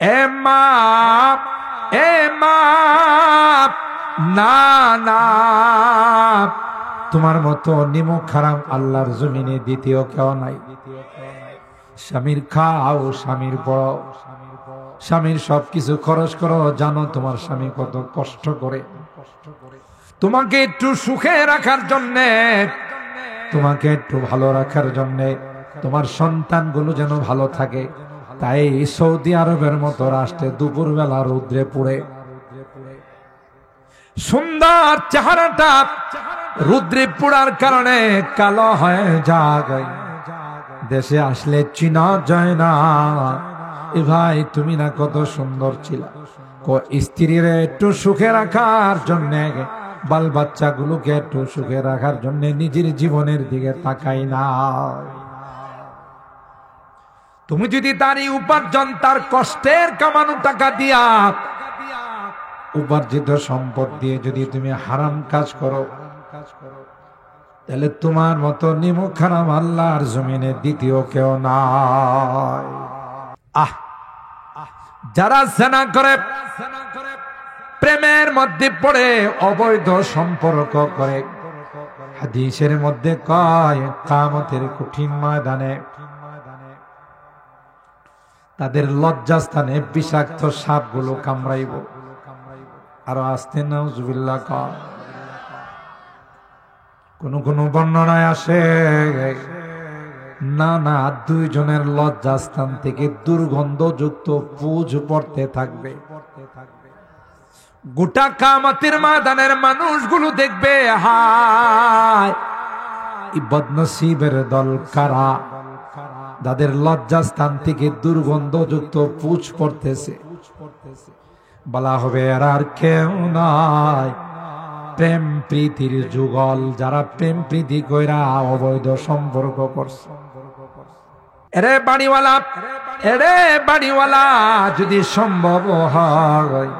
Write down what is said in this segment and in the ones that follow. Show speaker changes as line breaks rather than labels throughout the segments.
এ মা, এ মা, না না, তোমার মতো নিমক হারাম আল্লাহর জমিনে দ্বিতীয় কেউ নাই। স্বামীর খাও, স্বামীর বড়, স্বামীর সবকিছু খরচ করো। জানো তোমার স্বামী কত কষ্ট করে তোমাকে একটু সুখে রাখার জন্যে, তোমাকে একটু ভালো রাখার জন্যে, তোমার সন্তানগুলো যেন ভালো থাকে। তাই সৌদি আরবের মতো রাষ্ট্রে দুপুরবেলা রৌদ্রে পুড়ে সুন্দর চেহারাটা রৌদ্রে পোড়ার কারণে কালো হয়ে যায়। দেশে আসলে চিনা যায় না। এ ভাই, তুমি না কত সুন্দর ছিল। স্ত্রীর একটু সুখে রাখার জন্যে, বাল বাচ্চাগুলোকে একটু সুখে রাখার জন্য নিজের জীবনের দিকে তাকাই না। তুমি যদি তার উপার্জন, তার কষ্টের কামানো টাকা দিয়া, উপার্জিত সম্পদ দিয়ে যদি তুমি হারাম কাজ করো, তাহলে তোমার মতো নিমক হারাম আল্লাহর জমিনে দ্বিতীয় কেউ নাই। যারা জেনা করে, প্রেমের মধ্যে পড়ে অবৈধ সম্পর্ক করে, হাদিসের মধ্যে কয় কিয়ামতের কঠিন ময়দানে তাদের লজ্জাস্থানে বিষাক্ত সাপগুলো কামড়াইব। আরো আসতে নাউজুবিল্লাহ কয়। কোন কোন বর্ণনায় আসে না না, দুইজনের লজ্জাস্থান থেকে দুর্গন্ধযুক্ত পুঁজ পড়তে থাকবে। গোটা কিয়ামতের ময়দানের মানুষগুলো দেখবে, হায় এই বদনসিবের দল কারা, যাদের লজ্জাস্থান থেকে দুর্গন্ধযুক্ত পুঁজ পড়তেছে। বলা হবে এরা আর কেউ নয়, প্রেম প্রীতির যুগল, যারা প্রেম প্রীতি কইরা অবৈধ সম্পর্ক করছে। এরে বাড়িওয়ালা, এরে বাড়িওয়ালা, যদি সম্ভব হয়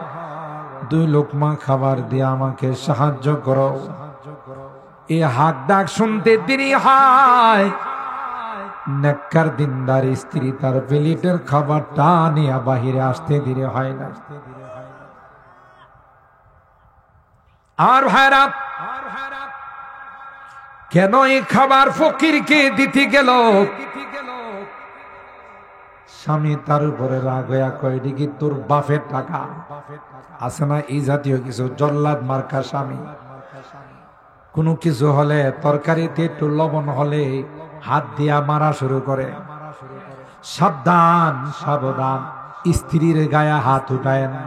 2 লোকমা খাবার দিয়ে আমাকে সাহায্য করো। এই হাক ডাক শুনতে দেরি হয়, নেককার দিনদার স্ত্রী তার প্লেটের খাবারটা নিয়ে বাহিরে আসতে দেরি হয় না। আর ভাইরা, কেন এই খাবার ফকিরকে দিতে গেল? স্বামী তার উপরে রাগ হইয়া কয়, কি তোর বাপের টাকা আছে না? এই জাতীয় কিছু জল্লাদ মার্কা স্বামী। কোনো কিছু হলে, তরকারিতে একটু লবণ হলে হাত দিয়া মারা শুরু করে। সাবধান, সাবধান, স্ত্রীর গায়ে হাত উঠায় না।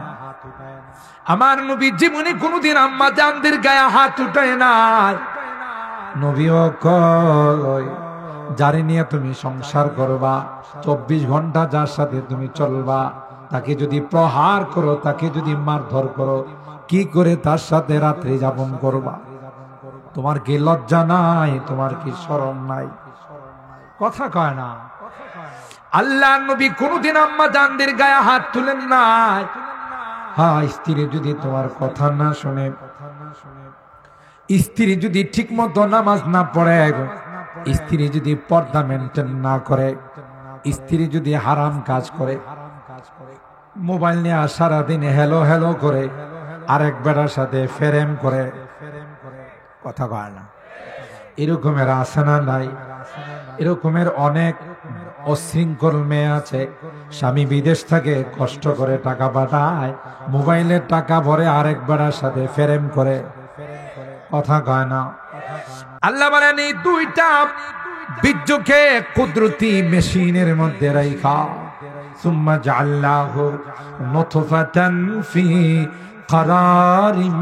আমার নবী জীবনে কোনদিন আম্মা জানদের গায়ে হাত উঠায় না। নবীও কয়, যারে নিয়ে তুমি সংসার করবা, 24 ঘন্টা যার সাথে তুমি চলবা, তাকে যদি প্রহার করো, তাকে যদি মারধর করো, কি করে তার সাথে রাত্রি যাপন করবা? তোমার কি লজ্জা নাই? তোমার কি শরম নাই? কথা কয় না। আল্লাহ নবী কোনদিন আম্মা জানদের গায়ে হাত তুলেন নাই। হ্যাঁ, স্ত্রী যদি তোমার কথা না শুনে, স্ত্রী যদি ঠিক মতো নামাজ না পড়ে, স্ত্রী যদি পর্দা মেনটেন না করে, স্ত্রী যদি হারাম কাজ করে, মোবাইল নিয়ে সারাদিন হেলো হেলো করে, আরেক বেটার সাথে ফেরেম করে, কথা কয় না। এরকমের আছে না নাই? এরকমের অনেক অশৃঙ্খল মেয়ে আছে, স্বামী বিদেশ থেকে কষ্ট করে টাকা পাঠায়, মোবাইলের টাকা ভরে আরেক বেটার সাথে ফেরেম করে, কথা কয় না। আল্লাহ বলেন এই 2টা বীর্যকে কুদরতি মেশিনের মধ্যে রাখা, সুম্মা জাআলনাহু নুতফাতান ফি করারিম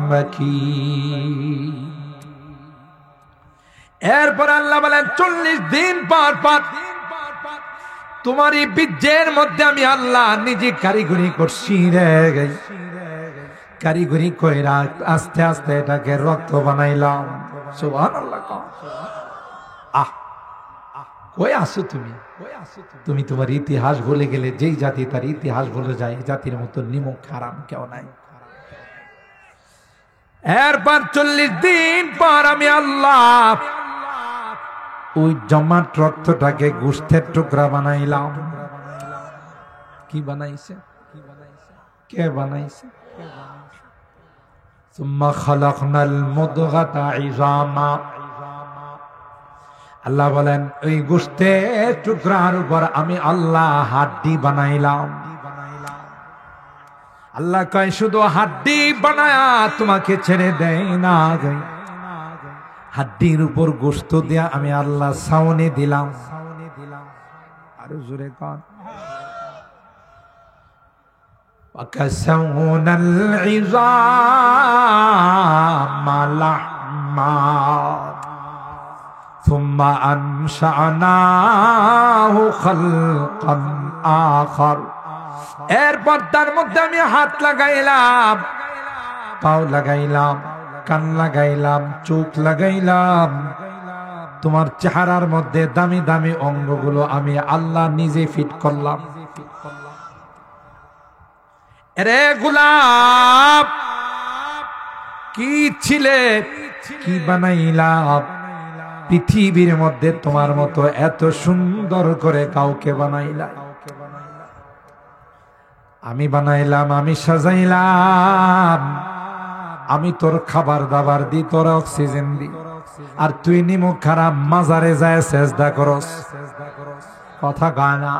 মাকিন। এরপর আল্লাহ বলেন 40 দিন পর পর তোমার এই বীর্যের মধ্যে আমি আল্লাহ নিজে কারিগরি করছি রে। কারিগরি কইরা আস্তে আস্তে এটাকে রক্ত বানাইলাম। সুবহানাল্লাহ। কই আসো তুমি? তুমি তোমার ইতিহাস ভুলে গেলে। যেই জাতি তার ইতিহাস ভুলে যায়, জাতির মতো নিমক হারাম কেউ নাই। এরপর 40 দিন পর আমি আল্লাহ ওই জমাট রক্তটাকে গোশতের টুকরা বানাইলাম। কি বানাইছে? কে বানাইছে? সুম্মা খালাকনাল মুদগাতা ইযামা। আল্লাহ বলেন ওই গোশতের টুকরার উপর আমি আল্লাহ হাড্ডি বানাইলাম। আল্লাহ কয় শুধু হাড্ডি বানায়া তোমাকে ছেড়ে দেয় না, হাড্ডির উপর গোশত দিয়া আমি আল্লাহ ছাউনি দিলাম। আরো জোরে কান। وكسونا العظام لحما ثم أنشأناه خلقا آخر। এরপর তার মধ্যে আমি হাত লাগাইলাম, পাও লাগাইলাম, কান লাগাইলাম, চোখ লাগাইলাম। তোমার চেহারার মধ্যে দামি দামি অঙ্গগুলো আমি আল্লাহ নিজে ফিট করলাম। এরে গোলাপ কি ছিলে, কি বানাইলাম? পৃথিবীর মধ্যে তোমার মতো এত সুন্দর করে কাউকে বানাইলাম? আমি বানাইলাম, আমি সাজাইলাম, আমি তোর খাবার দাবার দি, তোর অক্সিজেন দি, আর তুই নিমুখ খারাপ মাজারে যায় সেজদা করস। কথা গায় না?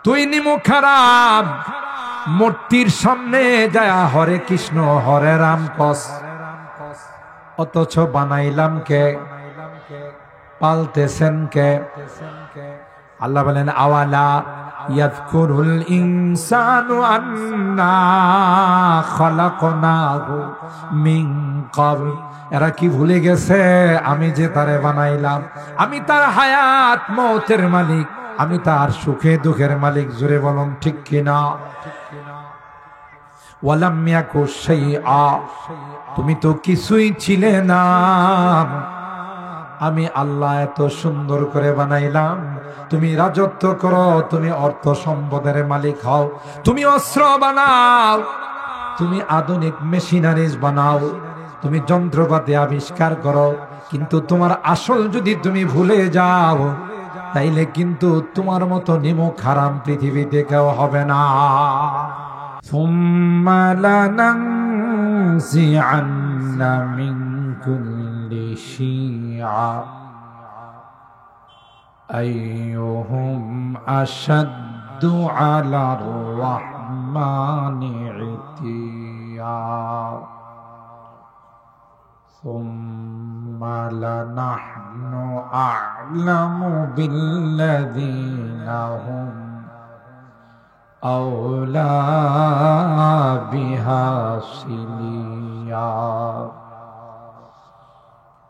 তুই নিমুখ খারাপ মূর্তির সামনে যায় হরে কৃষ্ণ হরে রাম কস, অথচ বানাইলাম কে, পালতেছেন কে? আল্লাহ বলেন আওয়ালা ইয়াযকুরুল ইনসানু আন্না খালাকনাহু মিন ক্বাবল। এরা কি ভুলে গেছে আমি যে তারে বানাইলাম? আমি তার হায়াত মওতের মালিক, আমি তার সুখে দুঃখের মালিক। জোরে বলুন ঠিক কিনা? ওয়ালাম ইয়াকু শাইআ, তুমি তো কিছুই ছিলে না, আমি আল্লাহ এত সুন্দর করে বানাইলাম। তুমি রাজত্ব করো, তুমি অর্থ সম্পদের মালিক হও, তুমি অস্ত্র বানাও, তুমি আধুনিক মেশিনারিজ বানাও, তুমি যন্ত্রপাতি আবিষ্কার করো, কিন্তু তোমার আসল যদি তুমি ভুলে যাও তাইলে কিন্তু তোমার মতো নিমুখ হারাম পৃথিবীতে কেউ হবে না। সুম্মা লানানজিআন্না মিন কুল্লি শিআ আইয়ুহুম আশাদ্দু আলার রাহমানি ইতিয়া সুম্মা লানাহনু আ'লামু বিল্লাযীনা হুম আওলা বিহা সিলিয়া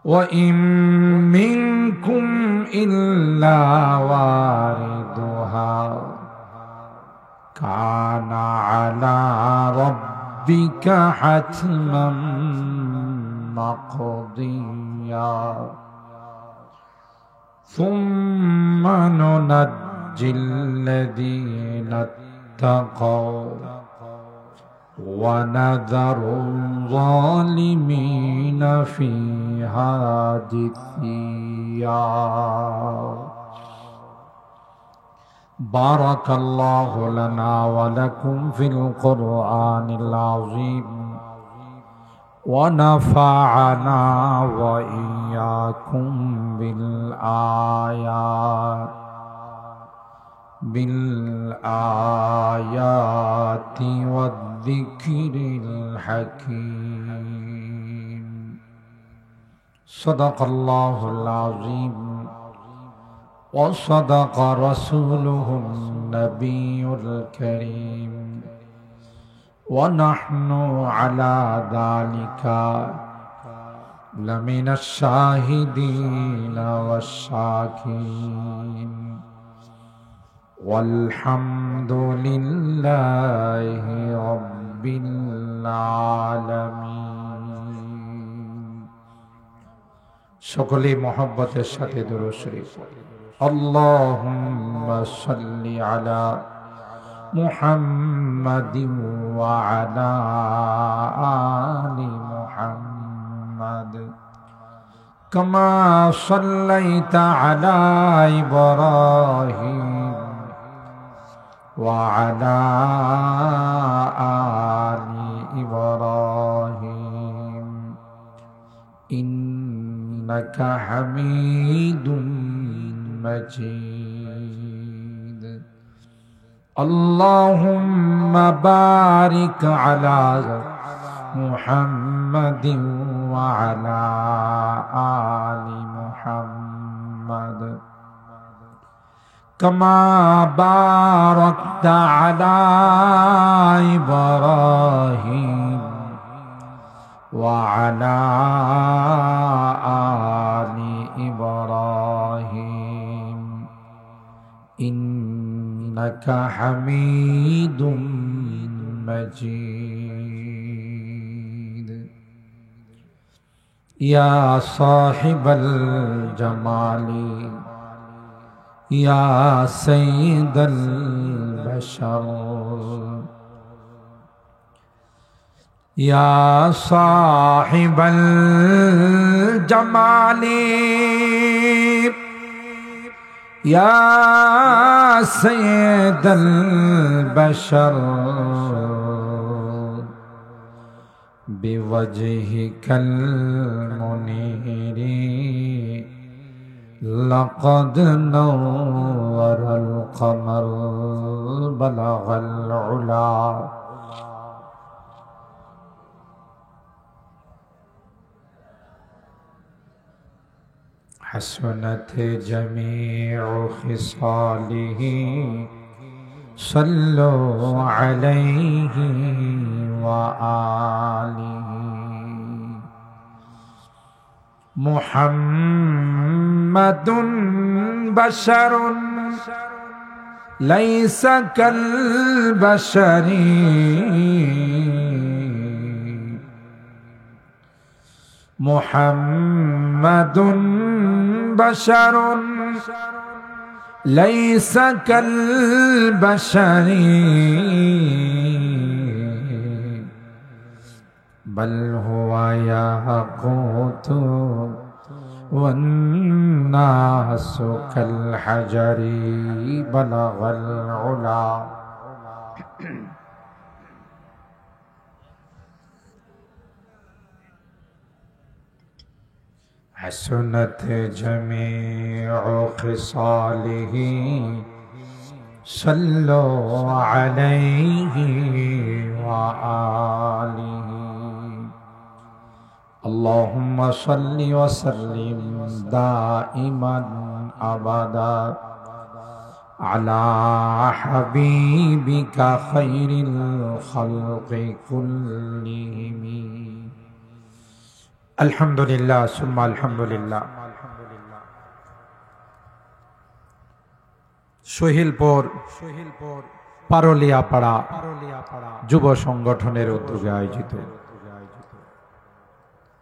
ওয়া ইম মিনকুম ইল্লা ওয়ারিদুহা কানা আলা রাব্বিকা হাতমান মাকদিয়া সুম্মা নুনাজ্জিল লাযীনা ইত্তাকাও ওয়া নাযারুল যালিমিনা ফীহা জিথিয়া। বারাকাল্লাহু লানা ওয়া লাকুম ফিল কুরআনিল আযীম ওয়া নাফা'না ওয়া ইয়্যাকুম বিল আয়াতি ওয়াদ-যিকরিল হাকীম। সাদাকাল্লাহুল আযীম ওয়া সাদাকা রাসূলুহুন নাবিয়্যুল কারীম ওয়া নাহনু আলা যালিকা লামিনাশ শাহিদিনা ওয়াশ শাকিরিন ওয়ালহামদুলিল্লাহি রাব্বিল আলামিন। সকলে মহব্বতের সাথে দুরূদ শরীফ আল্লাহুম্মা সাল্লি আলা মুহাম্মাদিন ওয়া আলা আলি মুহাম্মাদ কামা সাল্লাইতা আলা ইব্রাহিম وعلى آل إبراهيم إنك حميد مجيد اللهم بارك على محمد وعلى آل محمد كما باركت على إبراهيم وعلى آل إبراهيم إنك حميد مجيد يا صاحب الجمال يا سيد البشر يا صاحب الجمال يا سيد البشر بوجهك المنير لقد نور القمر بلغ العلا حسنت جميع خصاله صلوا عليه وآله محمد بشر ليس كالبشر محمد بشر ليس كالبشر بل هو ياقوت والناس كالحجر بلغ العلا حسنت جميع خصاله صلوا عليه وآله اللهم صل وسلم دائما أبدا على حبيبك خير الخلق كلهم আলহামদুলিল্লাহ সুম্মা আলহামদুলিল্লাহ। সোহেলপুর পারলিয়াপাড়া যুব সংগঠনের উদ্যোগে আয়োজিত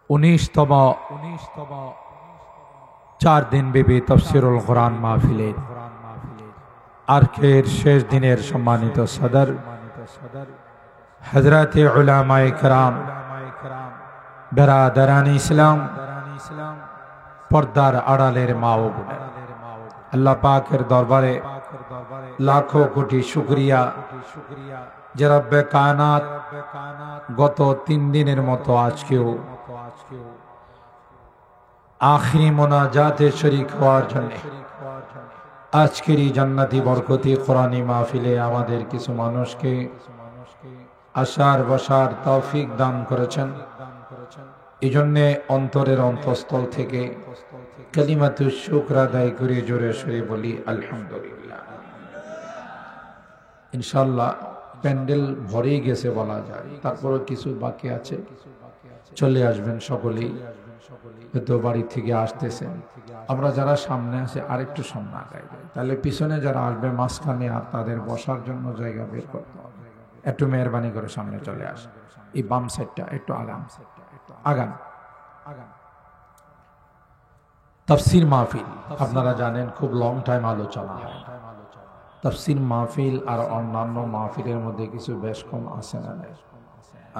19তম 4 দিনব্যাপী তাফসীরুল কোরআন মাহফিলের আজকের শেষ দিনের সম্মানিত সদর হযরতে উলামায়ে কেরাম বেরাদারান ইসলাম পর্দার আড়ালের মা ও বোনেরা, আল্লাহ পাকের দরবারে লাখো কোটি শুকরিয়া যে রব্বে কায়নাত গত 3 দিনের মতো আজকেও আখিরি মোনাজাতে শরীক হওয়ার জন্য আজকের এই জান্নাতি বরকতি কোরআনী মাহফিলে আমাদের কিছু মানুষকে আসার বসার তৌফিক দান করেছেন। এই জন্যে অন্তরের অন্তঃস্থল থেকে কালিমাতু শুকর আদায় করে জোরে সোরে বলি আলহামদুলিল্লাহ। ইনশাআল্লাহ প্যান্ডেল ভরেই গেছে বলা যায়, তারপরে কিছু বাকি আছে। চলে আসবেন সকলেই, হয়তো বাড়ি থেকে আসতেছেন। আমরা যারা সামনে আছে আরেকটু সামনে আগাইবে, তাহলে পিছনে যারা আসবে মাঝখানে আর তাদের বসার জন্য জায়গা বের করতে হবে। একটু মেহরবানি করে সামনে চলে আসে, এই বাম সাইডটা একটু আগান। তাফসীর মাহফিল আপনারা জানেন খুব লং টাইম আলোচনা হয়। তাফসীর মাহফিল আর অন্যান্য মাহফিলের মধ্যে কিছু বেশ কম আছে না?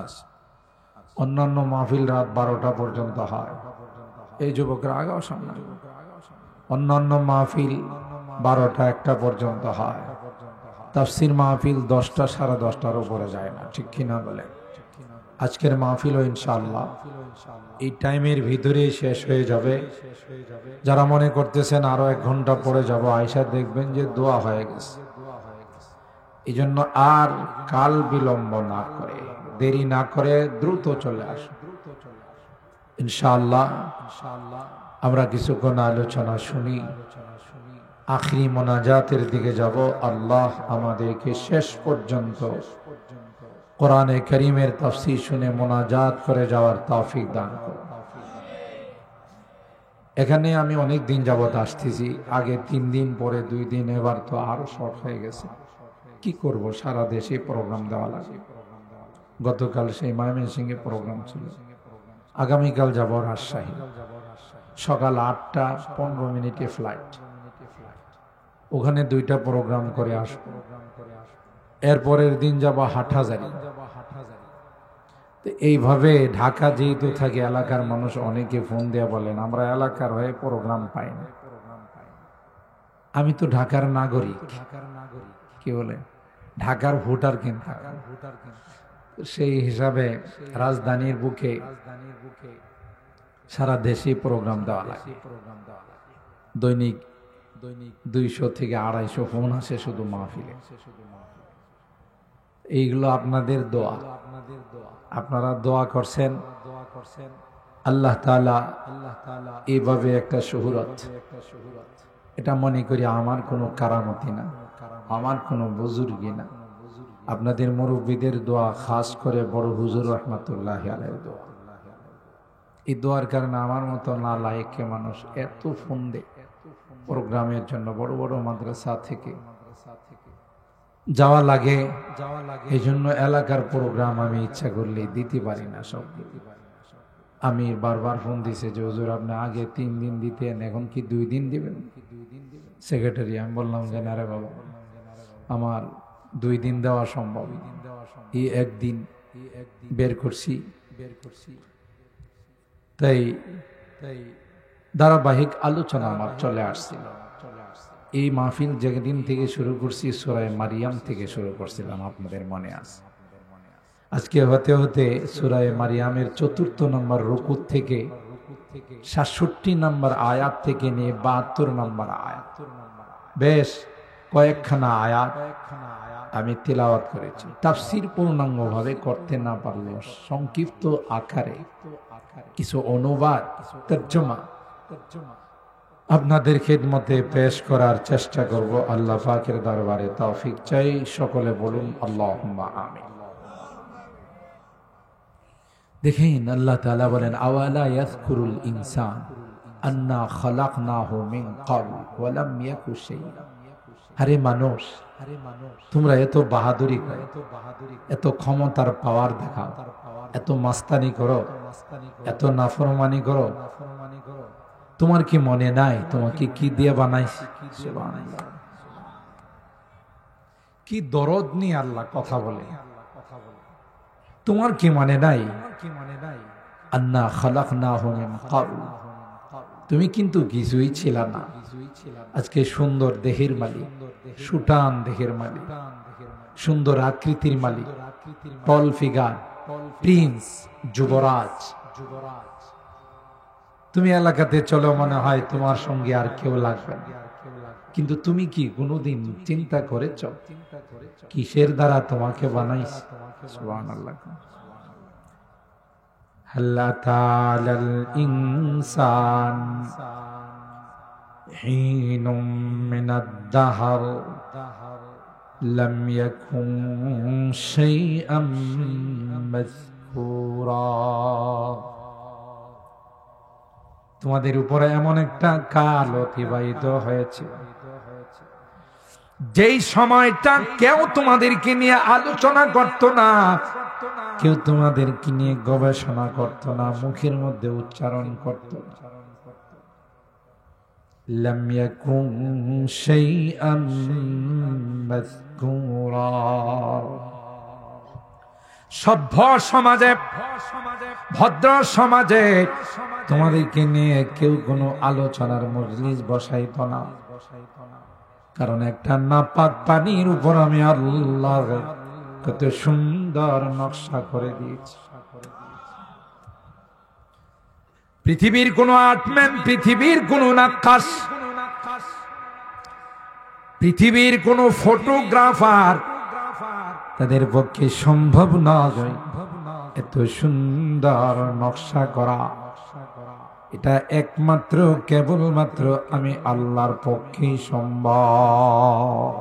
আছে। অন্যান্য মাহফিল রাত 12টা পর্যন্ত হয়, এই যুবকরা আগাও সামনে। অন্যান্য মাহফিল 12টা 1টা পর্যন্ত হয়, তাফসির মাহফিল 10টা 10:30টার উপরে যায় না, ঠিক কিনা বলেন? আজকের মাহফিলও ইনশাআল্লাহ এই টাইমের ভিতরেই শেষ হয়ে যাবে। যারা মনে করতেছেন আরো 1 ঘন্টা পরে যাব, আয়সা দেখবেন যে দোয়া হয়ে গেছে। এই জন্য আর কাল বিলম্ব না করে, দেরি না করে দ্রুত চলে আসুন ইনশাআল্লাহ। আমরা কিছুক্ষণ আলোচনা শুনি, আখিরি মোনাজাতের দিকে যাব। আল্লাহ আমাদেরকে শেষ পর্যন্ত কোরআনে কারীমের তাফসীর শুনে মোনাজাত করে যাওয়ার তৌফিক দান করুন। এখানে আমি অনেক দিন যাবত আসতেছি, আগে 3 দিন, পরে 2 দিন, এবার তো আরো শর্ট হয়ে গেছে। কি করব, সারা দেশে প্রোগ্রাম দেওয়া লাগে। গতকাল সেই ময়মনসিংহে প্রোগ্রাম ছিল, আগামীকাল যাব রাজশাহী, সকাল 8টা 15 মিনিটে ফ্লাইট, ওখানে 2টা প্রোগ্রাম করে আসবো। এরপরের দিন যাব হাটহাজারী। এইভাবে ঢাকা যেহেতু থাকে, এলাকার মানুষ অনেকে ফোন দিয়ে বলেন আমরা এলাকার হয়ে প্রোগ্রাম পাই না। আমি তো ঢাকার নাগরিক, কি বলে, ঢাকার ভোটার, কিন্তু সেই হিসাবে রাজধানীর বুকে সারা দেশে প্রোগ্রাম দেওয়া লাগে। দৈনিক 200 থেকে 250 ফোন আসে শুধু মাহফিলে। এইগুলো আপনাদের দোয়া, আপনারা দোয়া করছেন। আল্লাহ তাআলা এইভাবে একটা শোহরত, এটা মনে করি আমার কোনো কারামতি না, আমার কোনো বুজুর্গি না, আপনাদের মুরব্বীদের দোয়া, খাস করে বড় হুজুর রহমাতুল্লাহ আলাইহির দোয়া। এই দোয়ার কারণে আমার মতো না লায়েকে মানুষ এত ফোন দেয় প্রোগ্রামের জন্য। বড় বড় মাদ্রাসা থেকে যাওয়া লাগে, এই জন্য এলাকার প্রোগ্রাম আমি ইচ্ছা করলে দিতে পারি না সব। আমি বারবার ফোন দিছে যে হুজুর আপনি আগে 3 দিন দিতেন, এখন কি 2 দিন দিবেন? সেক্রেটারি, আমি বললাম যে না রে বাবা, আমার 2 দিন দেওয়া সম্ভব, এই 1 দিন বের করছি। তাই ধারাবাহিক আলোচনা আমার চলে আসছিল। এই মাহফিল যেদিন থেকে শুরু করছি সূরা মারিয়াম থেকে শুরু করছিলাম, আপনাদের মনে আছে? আজকে হতে হতে সূরা মারিয়ামের 4 নম্বর রুকু থেকে 67 নম্বর আয়াত থেকে নিয়ে 72 নম্বর আয়াত, বেশ কয়েকখানা আয়াত আমি তিলাওয়াত করেছি। তাফসীর পূর্ণাঙ্গভাবে করতে না পারলেও সংক্ষিপ্ত আকারে কিছু অনুবাদ, তর্জমা আপনাদের খিদমতে পেশ করার চেষ্টা করব। আল্লাহ পাকের দরবারে তৌফিক চাই, সকলে বলুন আল্লাহুম্মা আমিন। দেখেন আল্লাহ তাআলা বলেন, আওয়ালা ইয়াযকুরুল ইনসান আন্না খালাকনাহু মিন ক্বাবল ওয়া লাম ইয়াকু শাইআ। আরে মানুষ, তোমরা এত বাহাদুরি করো, এত ক্ষমতার পাওয়ার দেখাও, এত মাস্তানি করো, এত নাফরমানি করো, তোমার কি মনে নাই তোমাকে কি দিয়ে বানাইছি? সুবহানাল্লাহ, কি দরদ নিয়ে আল্লাহ কথা বলে। তোমার কি মনে নাই আন্না খালাকনাহু মিন ক্বাবল, তুমি কিন্তু কিছুই ছিল না, আজকে সুন্দর দেহের মালিক, সুটান দেহের মালিক, সুন্দর আকৃতির মালিক, টল ফিগার, প্রিন্স, যুবরাজ। তুমি এলাকাতে চলো, মনে হয় তোমার সঙ্গে আর কেউ লাগবে না, কিন্তু তুমি কি কোনোদিন চিন্তা করেছ কিসের দ্বারা তোমাকে বানাইছে? সুবহানাল্লাহ। হাল্লা তাআলাল ইনসান হিনুম মিনাদ দাহর লাম ইয়াকুন শাইআম মাযকুরা। তোমাদের উপরে এমন একটা কাল অতিবাহিত হয়েছে, যেই সময়টা কেউ তোমাদেরকে নিয়ে আলোচনা করত না, কেউ তোমাদেরকে নিয়ে গবেষণা করত না, মুখের মধ্যে উচ্চারণ করত না। লাম ইয়াকুন শাইআম মাযকুরা। সভ্য সমাজে, ভদ্র সমাজে তোমাদেরকে নিয়ে কেউ কোনো আলোচনার মজলিস বসাইত না, কারণ একটা নাপাক পানির উপর আমি আল্লাহ কত সুন্দর নকশা করে দিয়েছি। পৃথিবীর কোন আর্টম্যান, পৃথিবীর কোন নাক্কাশ, পৃথিবীর কোন ফটোগ্রাফার তাদের পক্ষে সম্ভব নয় এত সুন্দর নকশা করা। এটা একমাত্র কেবলমাত্র আমি আল্লাহর পক্ষে সম্ভব।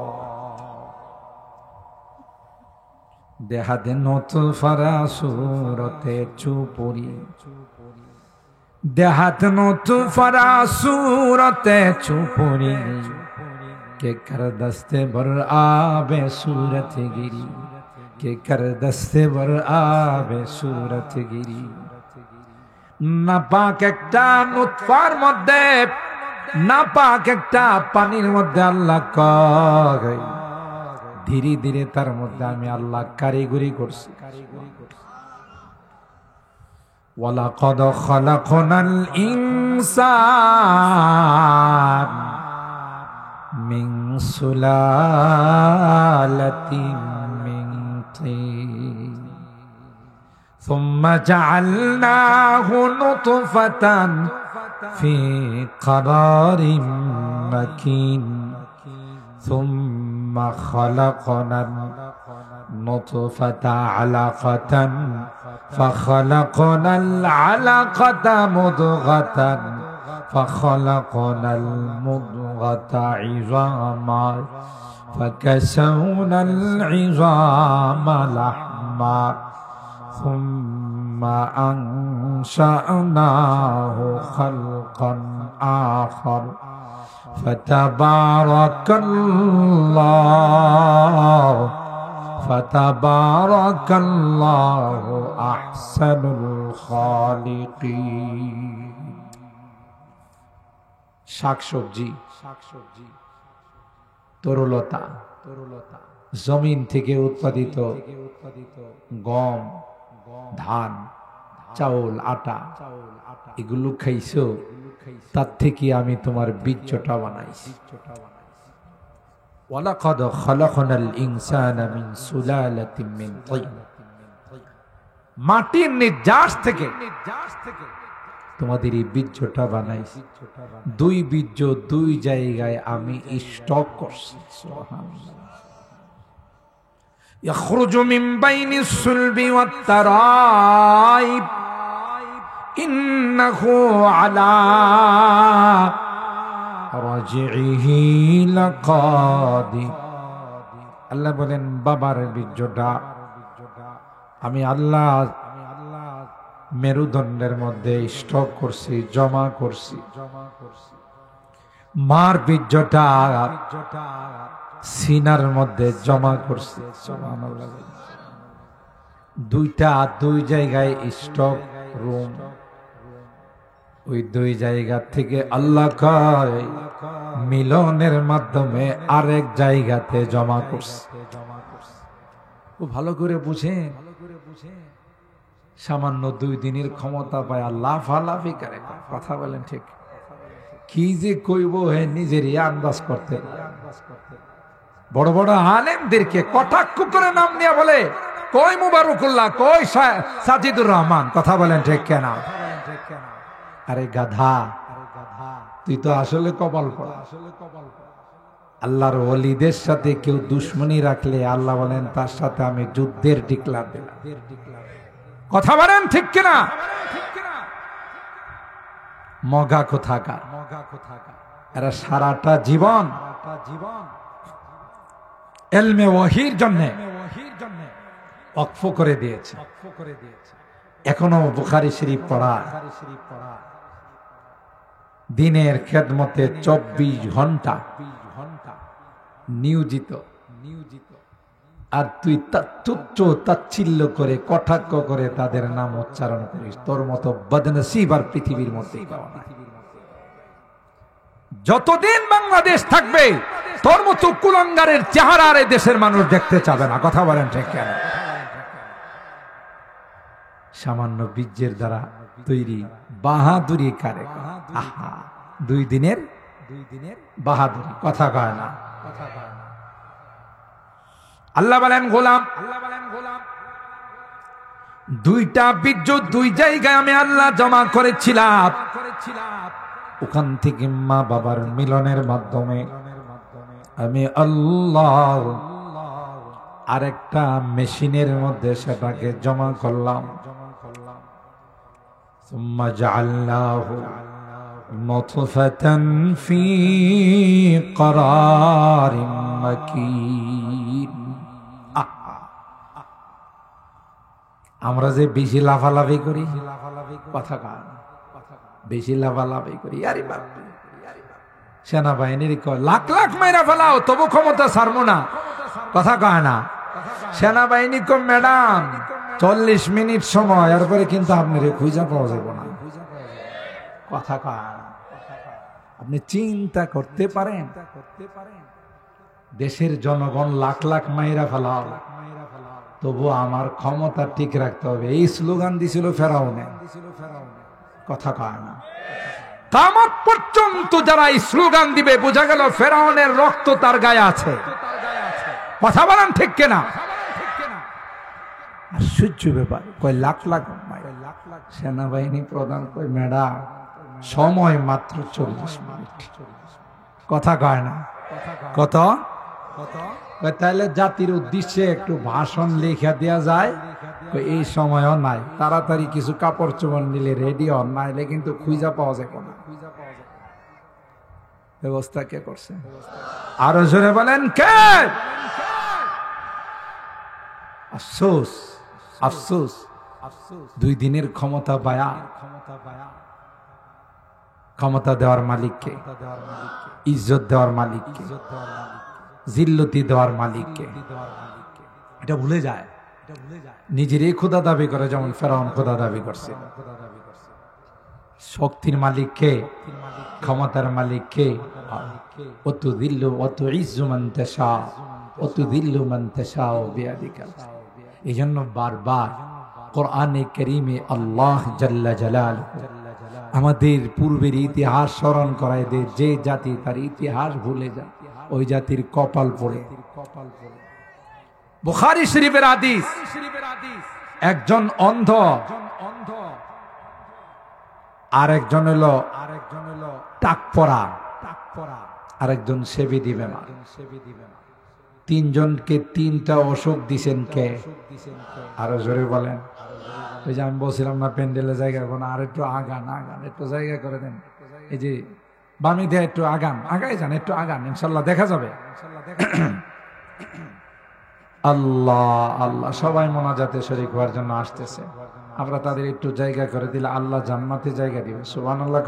দেহাতে নতুফারা সুরতে চুপুরি, দেহাত নতুফারা সুরতে চুপুরি, के कर दस्ते बर आबे सूरत गिरी, के कर दस्ते बर आबे सूरत गिरी। নাপাক একটা নুতফার মধ্যে, নাপাক একটা পানির মধ্যে আল্লাহ কয় ধীরে ধীরে তার মধ্যে আমি আল্লাহ কারিগরি করছি। ওয়ালাকাদ খালাকনাল ইনসান মিন সুলালাতিন মিন তিন সুম্মা জাআলনাহু নুতফাতান ফি ক্বারারিন মাকিন সুম্মা খালাকনান নুতফাতা আলাকাতান ফাখালাকনাল আলাকাতা মুদগাতান فخلقنا المضغة عظاما فكسونا العظام لحما ثم أنشأناه خلقا آخر فتبارك الله أحسن الخالقين। শাকসবজি, তরুলতা, জমিন থেকে উৎপাদিত গম, ধান, চাউল, আটা, এগুলো খাইছো, তার থেকে আমি তোমার বীর্যটা বানাইছি। ওয়ালাকাদ খালাকনাল ইনসানা মিন সুলালাতিন মিন তিন, মাটির নির্যাস থেকে তোমাদের এই বীর্যটা বানাইছি। দুই বীর্য দুই জায়গায় আমি স্টক করছি। ইয়াখরুজু মিন বাইনিস সুলবি ওয়াত তারাইব ইন্নাহু আলা রাজিহি লাকাদির। আল্লাহ বলেন বাবার বীর্যটা আমি আল্লাহ মেরুদণ্ডের মধ্যে স্টক করছি, জমা করছি। মার বীর্যটা সিনার মধ্যে জমা করছি। দুইটা দুই জায়গায় স্টক রুম, ওই দুই জায়গা থেকে আল্লাহ কয় মিলনের মাধ্যমে আরেক জায়গাতে জমা করছে। ভালো করে বুঝেন, সামান্য 2 দিনের ক্ষমতা পায় লাফালাফি করে কথা বলেন, ঠিক কি যে কইব হে নিজেরই আন্দাজ করতে। বড় বড় আলেমদেরকে কটাক্ষ করে নাম নিয়ে বলে কই মুবারকুল্লাহ, কই সাজিদুর রহমান, কথা বলেন ঠিক কেনা? আরে গাধা, তুই তো আসলে কপাল পড়া। আল্লাহর ওলিদের সাথে কেউ দুশ্মনী রাখলে আল্লাহ বলেন তার সাথে আমি যুদ্ধের ডিক্লার দিলাম। কথা বলেন ঠিক কিনা? মগা কোথাকার, এরা সারাটা জীবন ইলমে ওয়াহির জন্য ওয়াকফ করে দিয়েছে। এখনো বুখারী শরীফ পড়া, দিনের খেদমতে 24 ঘন্টা নিয়োজিত। আর তুই তুচ্ছ তাচ্ছিল্য করে কটাক্ষ করে তাদের নাম উচ্চারণ করিস। তোর মতো বদনসিব আর পৃথিবীর মধ্যে যতদিন বাংলাদেশ থাকবে তোর মতো কুলাঙ্গারের চেহারা আর এই দেশের মানুষ দেখতে চাবে না। কথা বলেন ঠিক কেন? সামান্য বীর্যের দ্বারা তৈরি বাহাদুরি কারে? আহা, 2 দিনের বাহাদুরি কথা কয় না। আল্লাহ বলেন গোলাম, দুইটা বিদ্যুৎ দুই জায়গায় আমি আল্লাহ জমা করেছিলাম, ওখান থেকে মা বাবার মিলনের মাধ্যমে আমি আল্লাহ আরেকটা মেশিনের মধ্যে সেটাকে জমা করলাম। সুম্মা জাআলনাহু নতফাতান ফি করারিন মাকিন। আমরা যে বেশি লাফালাফি করি, কথা কান, বেশি লাফালাফি করি, আরে বাপ, সেনাবাহিনীর কয় লাখ লাখ মাইরা ফেলাও তবু ক্ষমতা ছাড়বো না, কথা কয় না। সেনাবাহিনী কো ম্যাডাম 40 মিনিট সময়, এরপরে কিন্তু আপনার খুঁজা পাওয়া যাবে না, কথা কয়। আপনি চিন্তা করতে পারেন, দেশের জনগণ লাখ লাখ মাইরা ফেলাও তবু আমার ক্ষমতা ঠিক রাখতে হবে, এই স্লোগান দিছিল ফেরাউনে, কথা কয় না। কিয়ামত পর্যন্ত যারা এই স্লোগান দিবে বোঝা গেল ফেরাউনের রক্ত তার গায়ে আছে, কথা বলেন ঠিক কিনা? আশ্চর্য ব্যাপার, কয় লাখ লাখ সেনাবাহিনী প্রধান কয় ম্যাডাম সময় মাত্র 40 মিনিট, কথা কয় না। কত? তাহলে জাতির উদ্দেশ্যে একটু ভাষণ লেখা দেওয়া যায়, এই সময়ও নাই, তাড়াতাড়ি কিছু কাপড় চোপড় নিলে রেডি হন, নাইলে কিন্তু খুঁজা পাওয়া যাবে না। ব্যবস্থা কে করছে? আরো জোরে বলেন কে? আফসোস, আফসোস, 2 দিনের ক্ষমতা বায়া, ক্ষমতা দেওয়ার মালিককে, ইজ্জত দেওয়ার মালিককে, জিল্লতি দেওয়ার মালিককে, এটা ভুলে যায়। নিজেরই খোদা দাবি করে, যেমন ফেরাউন খোদা দাবি করছে। শক্তির মালিককে, ক্ষমতার মালিককে, অতুযিল্লু ওয়াতুইজ্জু মান তাশা ওয়াতুযিল্লু মান তাশা বিয়াদিকা। এইজন্য বারবার কোরআনে কারীমে আল্লাহ জাল্লা জালালুহু আমাদের পূর্বের ইতিহাস স্মরণ করায় দেয়, যে জাতি তার ইতিহাস ভুলে যায় ওই জাতির কপাল পড়ে। বুখারী শরীফের হাদিস, একজন অন্ধ আর একজন হলো টাক পরা, আরেকজন সেবি দিবে না। 3 জনকে 3টা অসুখ দিছেন কে? আরো জোরে বলেন। ওই যে আমি বলছিলাম না প্যান্ডেলে জায়গা এখন, আর একটু আগান, আগান, একটু জায়গা করে দেন। এই যে বামি দিয়ে একটু আগান, আগায় যান, একটু আগান, ইনশাল্লাহ দেখা যাবে। আল্লাহ আল্লাহ, সবাই মোনাজাতে শরীক হওয়ার জন্য আসতেছে, আমরা তাদের একটু জায়গা করে দিলে আল্লাহ জান্নাতে জায়গা দিবে। সুবহানাল্লাহ।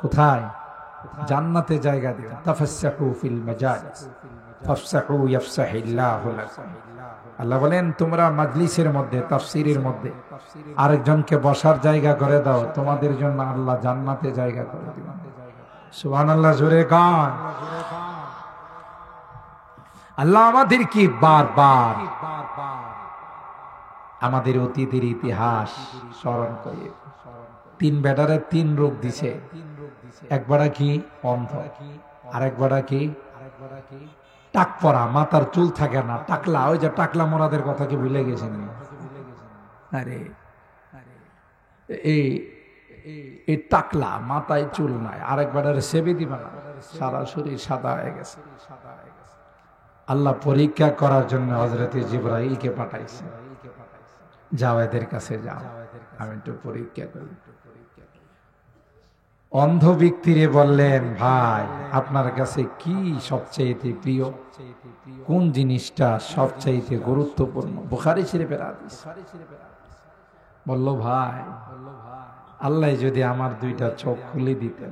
কোথায়? জান্নাতে জায়গা দিবে। তাফাসসাহু ফিল মাজালিস ফাফসাহু ইয়াফসাহিল্লাহু লাকুম। আল্লাহ বলেন তোমরা মাজলিসের মধ্যে, তাফসীরের মধ্যে আরেকজনকে বসার জায়গা করে দাও, তোমাদের জন্য আল্লাহ জান্নাতে জায়গা করে দিবেন। সুবহানাল্লাহ, জোরে গান। আল্লাহ আমাদের কি বারবার আমাদের অতীতের ইতিহাস স্মরণ করে। 3 বেটারে 3 রোগ দিছে, একবারা কি অন্ধ, আরেকবারা কি টাক পরা, মাথার চুল থাকে না, টাকলা, ওই যে টাকলা মোরাদের কথা কি ভুলে গেছেন? আরে এই টাকলা, মাথায় চুল নাই, আরেকবারে সেবে দিবা না, সারা শরীর সাদা হয়ে গেছে। আল্লাহ পরীক্ষা করার জন্য হযরত জিবরাইলকে পাঠাইছে, যাও এদের কাছে যাও, আমি একটু পরীক্ষা করি। অন্ধ ব্যক্তিরে বললেন, ভাই আপনার কাছে কি সবচাইতে প্রিয়, কোন জিনিসটা সবচাইতে গুরুত্বপূর্ণ? বুখারী শরীফের হাদিস। বলল, ভাই আল্লাহ যদি আমার 2টা চোখ খুলে দিতেন,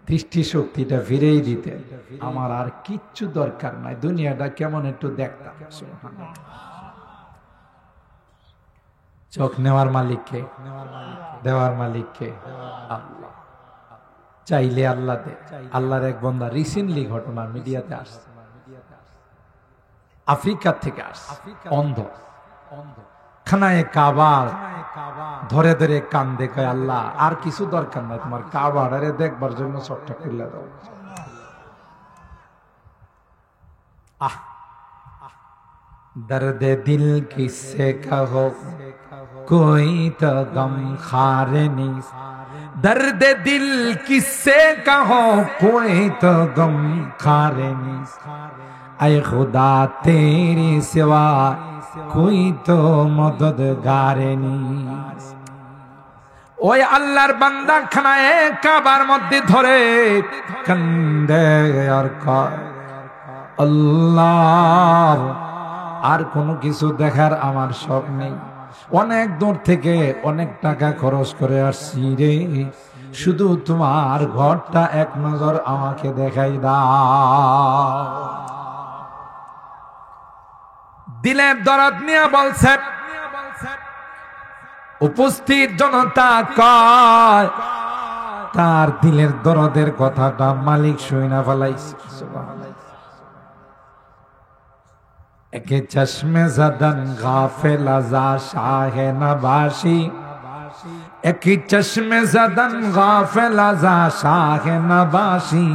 দৃষ্টি শক্তিটা ফিরেই দিতেন, আমার আর কিচ্ছু দরকার নাই, দুনিয়াটা কেমন একটু দেখতাম। চোখ নেওয়ার মালিককে, দেওয়ার মালিককে আল্লাহ। চাইলে আল্লাহ দে। আল্লাহর এক বান্দা রিসেন্টলি ঘটনা মিডিয়াতে আসছে, আফ্রিকা থেকে আসছে, অন্ধ, খানায় কাবা ধরে ধরে কান্দে, কয় আল্লাহ আর কিছু দরকার নাই, তোমার কাবারে দেখবার জন্য চোখটা খুলে দাও। आह दर्द दिल किससे कहो कोई तो गम खारे नहीं दर्द दिल किससे कहो कोई तो गम खारे नहीं ऐ खुदा तेरे सिवा कोई तो मददगार नहीं ওই আল্লাহর বান্দা খানায় কাবার মধ্যে ধরে কান্দে আর কয় আল্লাহ আর কোনো কিছু দেখার আমার শখ নেই অনেক দূর থেকে অনেক টাকা খরচ করে আসছি রে শুধু তোমার ঘরটা এক নজর আমাকে দেখাই দাও দিলের দরদ নিয়ে বলছে উপস্থিত জনতা কয় তার দিলের দরদের কথাটা মালিক শুইনা ফেলাইছে একে চশমে জাদান গাফেল আজা শাহে নবাসী একে চশমে জাদান গাফেল আজা শাহে নবাসী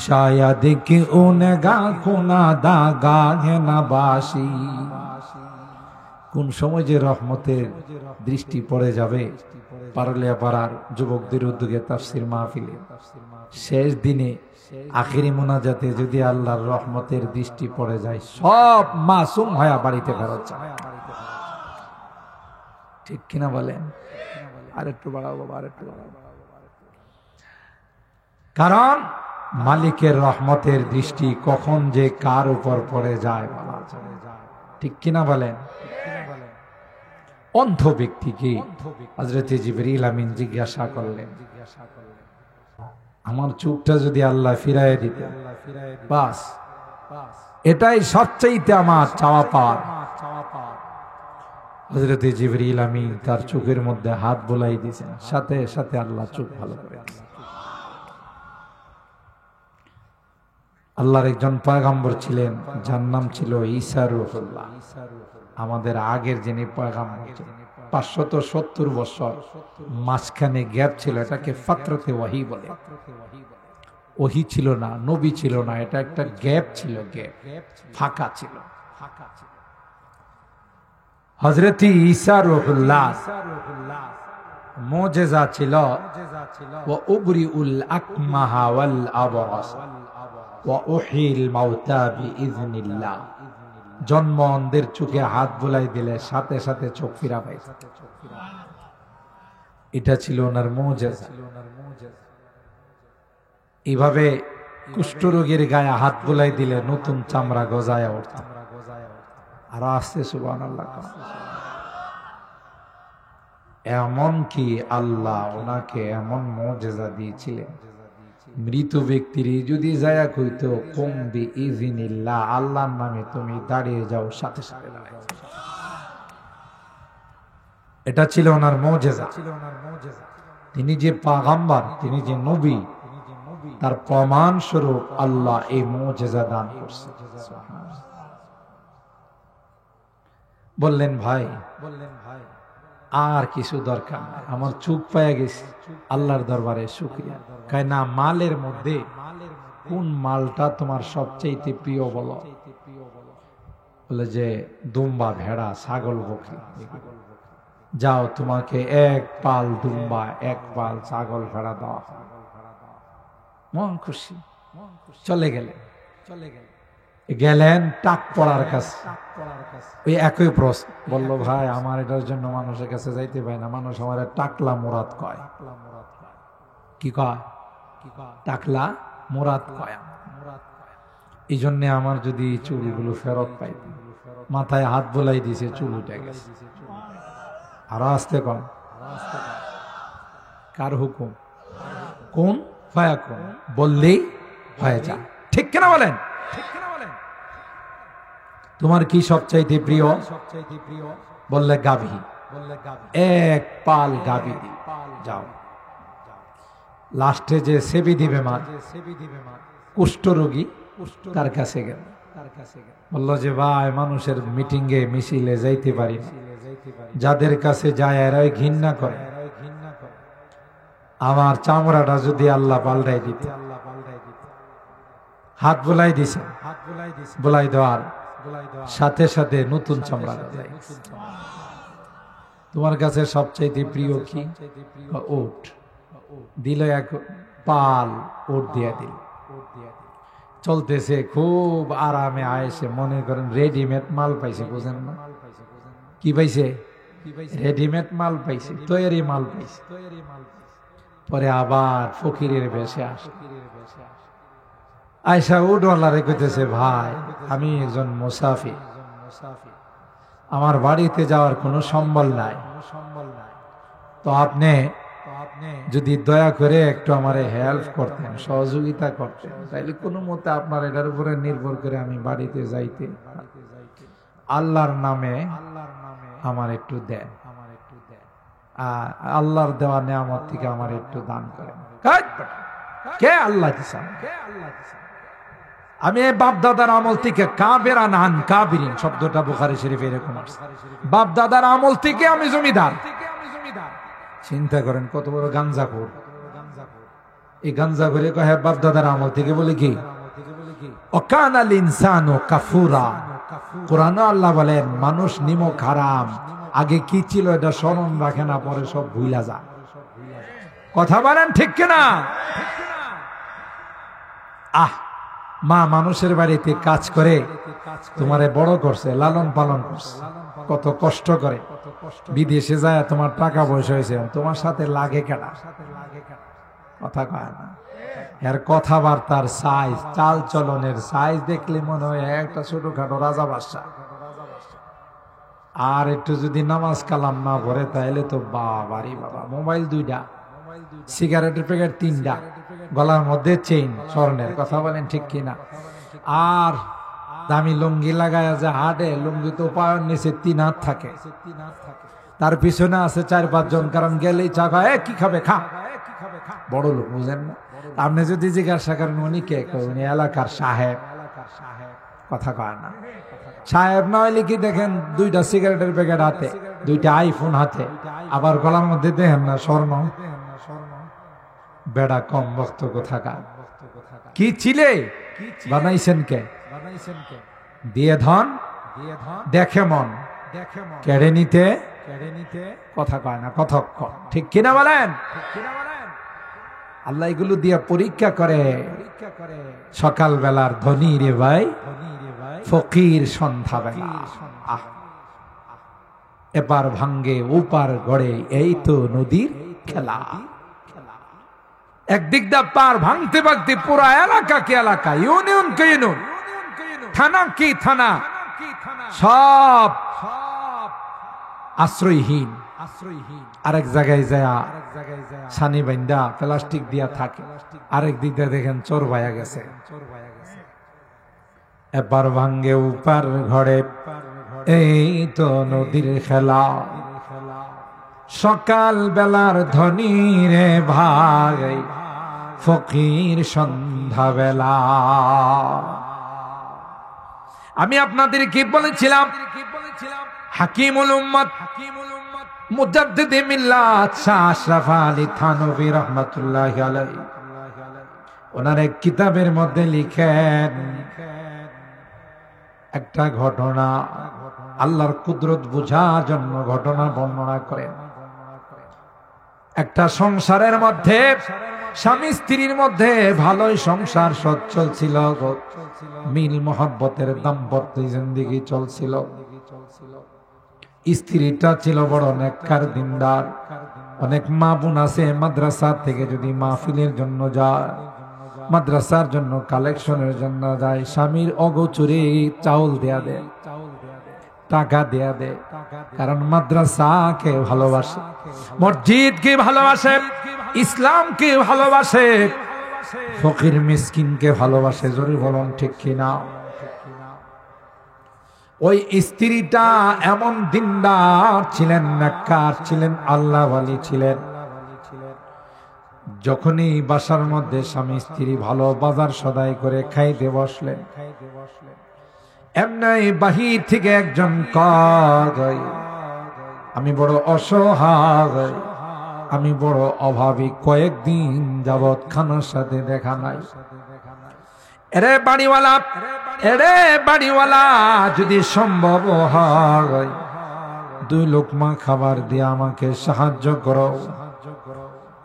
শায়দ কি উনগা খুনা দাগা হে নবাসী কোন সময় যে রহমতের দৃষ্টি পড়ে যাবে পারলিয়া পাড়ার যুবকদের উদ্যোগে তাফসির মাহফিলে শেষ দিনে আখিরি মোনাজাতে যদি আল্লাহর রহমতের দৃষ্টি পড়ে যায় সব মাসুম হয়ে বাড়িতে ফেরত যায় ঠিক কিনা বলেন আরেকটু বাড়াও বাবা আরেকটু বাড়াও কারণ মালিকের রহমতের দৃষ্টি কখন যে কার উপর পড়ে যায় বলা যায় ঠিক কিনা বলেন অন্ধ ব্যক্তিকে হযরত জিবরিল আমিন জিজ্ঞাসা করলেন আমার চোখটা যদি আল্লাহ ফিরাইয়ে দিতেন বাস এটাই সবচেয়ে আমার চাওয়া পাওয়ার হযরত জিবরিল আমিন তার চোখের মধ্যে হাত বুলাই দিয়েছেন সাথে সাথে আল্লাহ চোখ ভালো করে দিয়েছেন আল্লাহর একজন পয়গম্বর ছিলেন যার নাম ছিল ঈসা রূহুল্লাহ আমাদের আগের যিনি পয়গম্বর 570 বছর মাঝখানে গ্যাপ ছিল এটাকে ফাতরাতে ওয়াহি বলে ওহি ছিল না নবী ছিল না এটা একটা গ্যাপ ছিল গ্যাপ ফাঁকা ছিল হযরত ঈসা রূহুল্লাহ মুজিজা ছিল ওয়া উবরিউল আকমাহা ওয়াল আবরাস ওয়া উহিল মাউতা বিইذনিল্লাহ জন্ম অন্ধের চোখে হাত বুলাই দিলে সাথে সাথে চোখ ফিরা পায় এটা ছিল ওনার মুজিজা এইভাবে কুষ্ঠরোগীর গায়ে হাত বুলাই দিলে নতুন চামড়া গজায় উঠত আর আসতে সুবহানাল্লাহ এমন কি আল্লাহ ওনাকে এমন মুজিজা দিয়েছিলেন মৃত ব্যক্তির যদি যায়া কইতো কুম বিইذনিল্লাহ আল্লাহর নামে তুমি দাঁড়িয়ে যাও সাথে সাথে দাঁড়ায় এটা ছিল ওনার মুজিজা তিনি যে পয়গম্বর তিনি যে নবী তার প্রমাণ স্বরূপ আল্লাহ এই মুজিজা দান করছে বললেন ভাই আর কিছু দরকার নাই আমার চোখ পায়া গেছে আল্লাহর দরবারে শুকরিয়া কয় না মালের মধ্যে কোন মালটা তোমার সবচেয়ে প্রিয় বলো বলে যে দুম্বা ভেড়া ছাগল বকরি যাও তোমাকে এক পাল দুম্বা এক পাল ছাগল ভেড়া দাও মন খুশি চলে গেলেন টাক পড়ার কাছে ওই একই প্রশ্ন বললো ভাই আমার এটার জন্য মানুষের কাছে যাইতে পারে না মানুষ আমার টাকলা মুরাদ কয় কি কয় টাকলা মুরাদ কয় এই জন্য আমার যদি চুলগুলো ফেরত পাই মাথায় হাত বোলাই দিছে চুল উঠে গেছে আরো আসতে কন কার হুকুম কোন ফায়া কোন বললেই হয়ে যা ঠিক কেনা বলেন তোমার কি সবচাইতে প্রিয় বললে গাভী এক পাল গাভী যাও লাস্টে যে সেবি দিবে মা কুষ্ঠরোগী তার কাছে গেল বললো যে ভাই মানুষের মিটিং এ মিছিলে যাইতে পারি যাদের কাছে যায় এরাই ঘৃণা করে আমার চামড়াটা যদি আল্লাহ পাল্টাই দিত হাত বুলাই দিছে, বুলাই দেওয়ার সাথে সাথে নতুন চামড়া যায়। তোমার কাছে সবচাইতে প্রিয় কি? ওট। দিল এক পাল ওট দিয়া দিল, চলতেছে খুব আরামে আয়েসে, মনে করেন রেডিমেড মাল পাইছে, বুঝেন না? কি পাইছে? রেডিমেড মাল পাইছে, তৈরি মাল পাইছে। পরে আবার ফকিরের বেশে আসে, আয়সা উডওয়ালারে কইতেছে, ভাই আমি একজন মুসাফির, আমার বাড়িতে যাওয়ার কোনো সম্বল নাই, তো আপনি যদি দয়া করে একটু আমারে হেল্প করতেন, সহযোগিতা করতেন, তাইলে কোনো মতে আপনার এটার উপরে নির্ভর করে আমি বাড়িতে যাইতে, আল্লাহর নামে আমার একটু দেন, আল্লাহর দেওয়া নেয়ামত থেকে আমার একটু দান করেন। কে আল্লাহ দিছেন? আমি বাপ দাদার আমল থেকে কাবেরা নান কাবিরিন শব্দটা বুখারী শরীফে এরকম আছে, বাপ দাদার আমল থেকে আমি জমিদার। চিন্তা করেন কত বড় গাঞ্জাখোর। এই গাঞ্জাখোরে কয় বাপ দাদার আমল থেকে, বলে কি ওয়াকানাল ইনসানু কাফুরা। কোরআনে আল্লাহ বলেন মানুষ নিমক হারাম, আগে কি ছিল এটা স্মরণ রাখে না, পরে সব ভুলা যায়। কথা বলেন ঠিক কিনা? মা মানুষের বাড়িতে কাজ করে তোমারে বড় করছে, লালন পালন করছে, কত কষ্ট করে, বিদেশে যায় তোমার টাকা পয়সা হয়েছে, তোমার সাথে লাগে কেনা? কথা কয় না। এর কথাবার্তার সাইজ, চাল চলনের সাইজ দেখলে মনে হয় একটা ছোটখাটো রাজা বাদশা। আর একটু যদি নামাজ কালাম না পড়ে তাইলে তো বাবারি বাবা, মোবাইল 2টা, সিগারেটের প্যাকেট 3টা, গলার মধ্যে চেইন স্বর্ণের। কথা বলেন ঠিক কিনা? আর দামি লুঙ্গি লাগায় যে হাটে, লুঙ্গি তো পায়ের নিচে 3 হাত থাকে, তার পিছনে আছে 4-5 জন, কারণ গেলেই চা খায়, কি খাবে খা, বড় লোক, বুঝেন না? আপনি যদি জিজ্ঞাসা করেন উনি কে, উনি এলাকার সাহেব। কথা কয় না। সাহেব না হইলে কি দেখেন 2টা সিগারেটের প্যাকেট হাতে, 2টা আইফোন হাতে, আবার গলার মধ্যে দেখেন না স্বর্ণ। বেড়া কম বক্ত কোথাকার। কি ছিলে বানাইছেন কে? দিয়ে ধন দেখে মন, কেড়ে নিতে কথা কয় না, কতক্ষণ, ঠিক কিনা বলেন? আল্লাহ এগুলো দিয়ে পরীক্ষা করে। সকাল বেলার ধনী রে ভাই, ফকির সন্ধ্যা বেলা, এপার ভাঙ্গে ওপার গড়ে, এই তো নদীর খেলা। একদিক দা পার ভাঙতে ভাঙতে পুরা এলাকা কে এলাকা, ইউনিয়ন কে ইউনিয়ন, থানা কি থানা, সব আশ্রয়হীন। আরেক জায়গায় যায় সানি বাইন্দা প্লাস্টিক দিয়া থাকে, আরেক দিক দিয়ে দেখেন চোর ভাইয়া গেছে। এবার ভাঙ্গে উপার ঘরে, এই তো নদীর খেলা। সকাল বেলার ধনী রে ভাই, ফকির সন্ধ্যা বেলা। আমি আপনাদের কি বলেছিলাম? হাকিমুল উম্মত মুজাদ্দিদে মিল্লাত শাহ আশরাফ আলী থানভী রাহমাতুল্লাহি আলাইহি ওনার এক কিতাবের মধ্যে লিখেন একটা ঘটনা, আল্লাহর কুদরত বোঝার জন্য ঘটনা বর্ণনা করেন। একটা সংসারের মধ্যে স্বামী স্ত্রীর মধ্যে ভালোই সংসার সচ্ছল ছিল, মিল মোহাব্বতের দাম্পত্য জিন্দেগি চলছিল। স্ত্রীটা ছিল বড় নেককার দিনদার। অনেক মা বোন আছে মাদ্রাসা থেকে যদি মাহফিলের জন্য যায়, মাদ্রাসার জন্য কালেকশনের জন্য যায়, স্বামীর অগোচরে চাউল দেয়া দেয়, টাকা দেয়া দেয়, কারণ মাদ্রাসাকে ভালোবাসে, মসজিদকে ভালোবাসে, ইসলামকে ভালোবাসে, ফকির মিসকিনকে ভালোবাসে। জোরে বলুন ঠিক কিনা? ওই স্ত্রীটা এমন দিনদার ছিলেন, নেককার ছিলেন, আল্লাহওয়ালি ছিলেন। যখনই বাসার মধ্যে স্বামী স্ত্রী ভালো বাজার সদাই করে খাইতে বসলেন, এমনি বাহির থেকে একজন কয়, আমি বড় অসহায়, আমি বড় অভাবী, কয়েকদিন যাবৎ খানার সাথে দেখা নাই। এরে বাড়িওয়ালা, এরে বাড়িওয়ালা, যদি সম্ভব হয় 2 লোকমা খাবার দিয়ে আমাকে সাহায্য করো।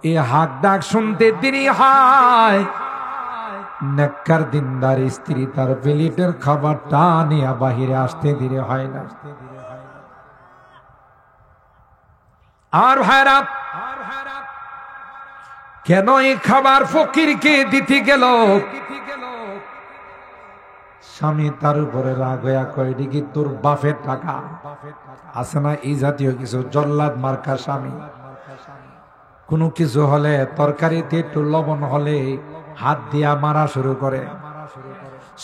এই হাক ডাক শুনতে দেরি হয়, নেককার দিনদার স্ত্রী তার প্লেটের খাবারটা নিয়ে বাহিরে আসতে দেরি হয় না। আর ভাইরা, কেন এই খাবার ফকিরকে দিতে গেল? স্বামী তার উপরে রাগ হইয়া কয়, এটা কি তোর বাপের টাকা? আছে না এই জাতীয় কিছু জল্লাদ মার্কা স্বামী। কোনো কিছু হলে, তরকারিতে একটু লবণ হলে হাত দিয়া মারা শুরু করে।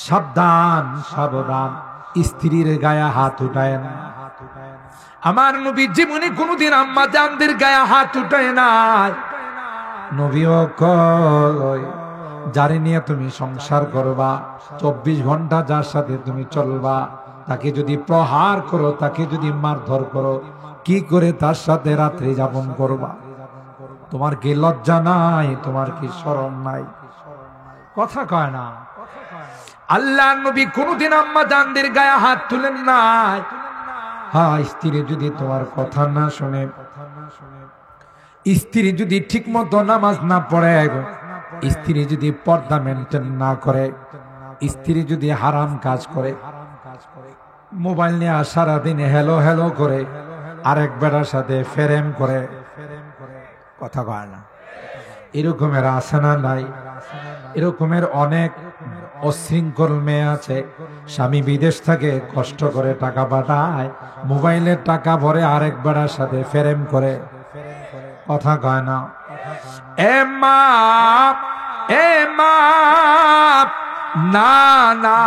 সাবধান, সাবধান, স্ত্রীর গায়ে হাত উঠায় না। আমার নবী জীবনে কোনদিন আম্মা জানদের গায়ে হাত উঠায় নাই। নবীও কয়, যারে নিয়ে তুমি সংসার করবা, 24 ঘন্টা যার সাথে তুমি চলবা, তাকে যদি প্রহার করো, তাকে যদি মারধর করো, কি করে তার সাথে রাত্রি যাপন করবা? তোমার কি লজ্জা নাই? তোমার কি শরম নাই? কথা কয় না। আল্লাহর নবী কোনদিন আম্মা জানদের গায়ে হাত তুলেন নাই। হ্যাঁ, স্ত্রী যদি তোমার কথা না শুনে, স্ত্রী যদি ঠিক মতো নামাজ না পড়ে, স্ত্রী যদি পর্দা মেনটেন না করে, স্ত্রী যদি হারাম কাজ করে, মোবাইল নিয়ে সারাদিন হেলো হেলো করে, আরেক বেড়ার সাথে ফেরেম করে, কথা কয় না। এরকমের আছে না নাই? এরকমের অনেক অশৃঙ্খল মেয়ে আছে, স্বামী বিদেশ থেকে কষ্ট করে টাকা পাঠায়, মোবাইলের টাকা ভরে আরেক বেড়ার সাথে ফেরেম করে, কথা কয় না। এ মা, এ মা, না না,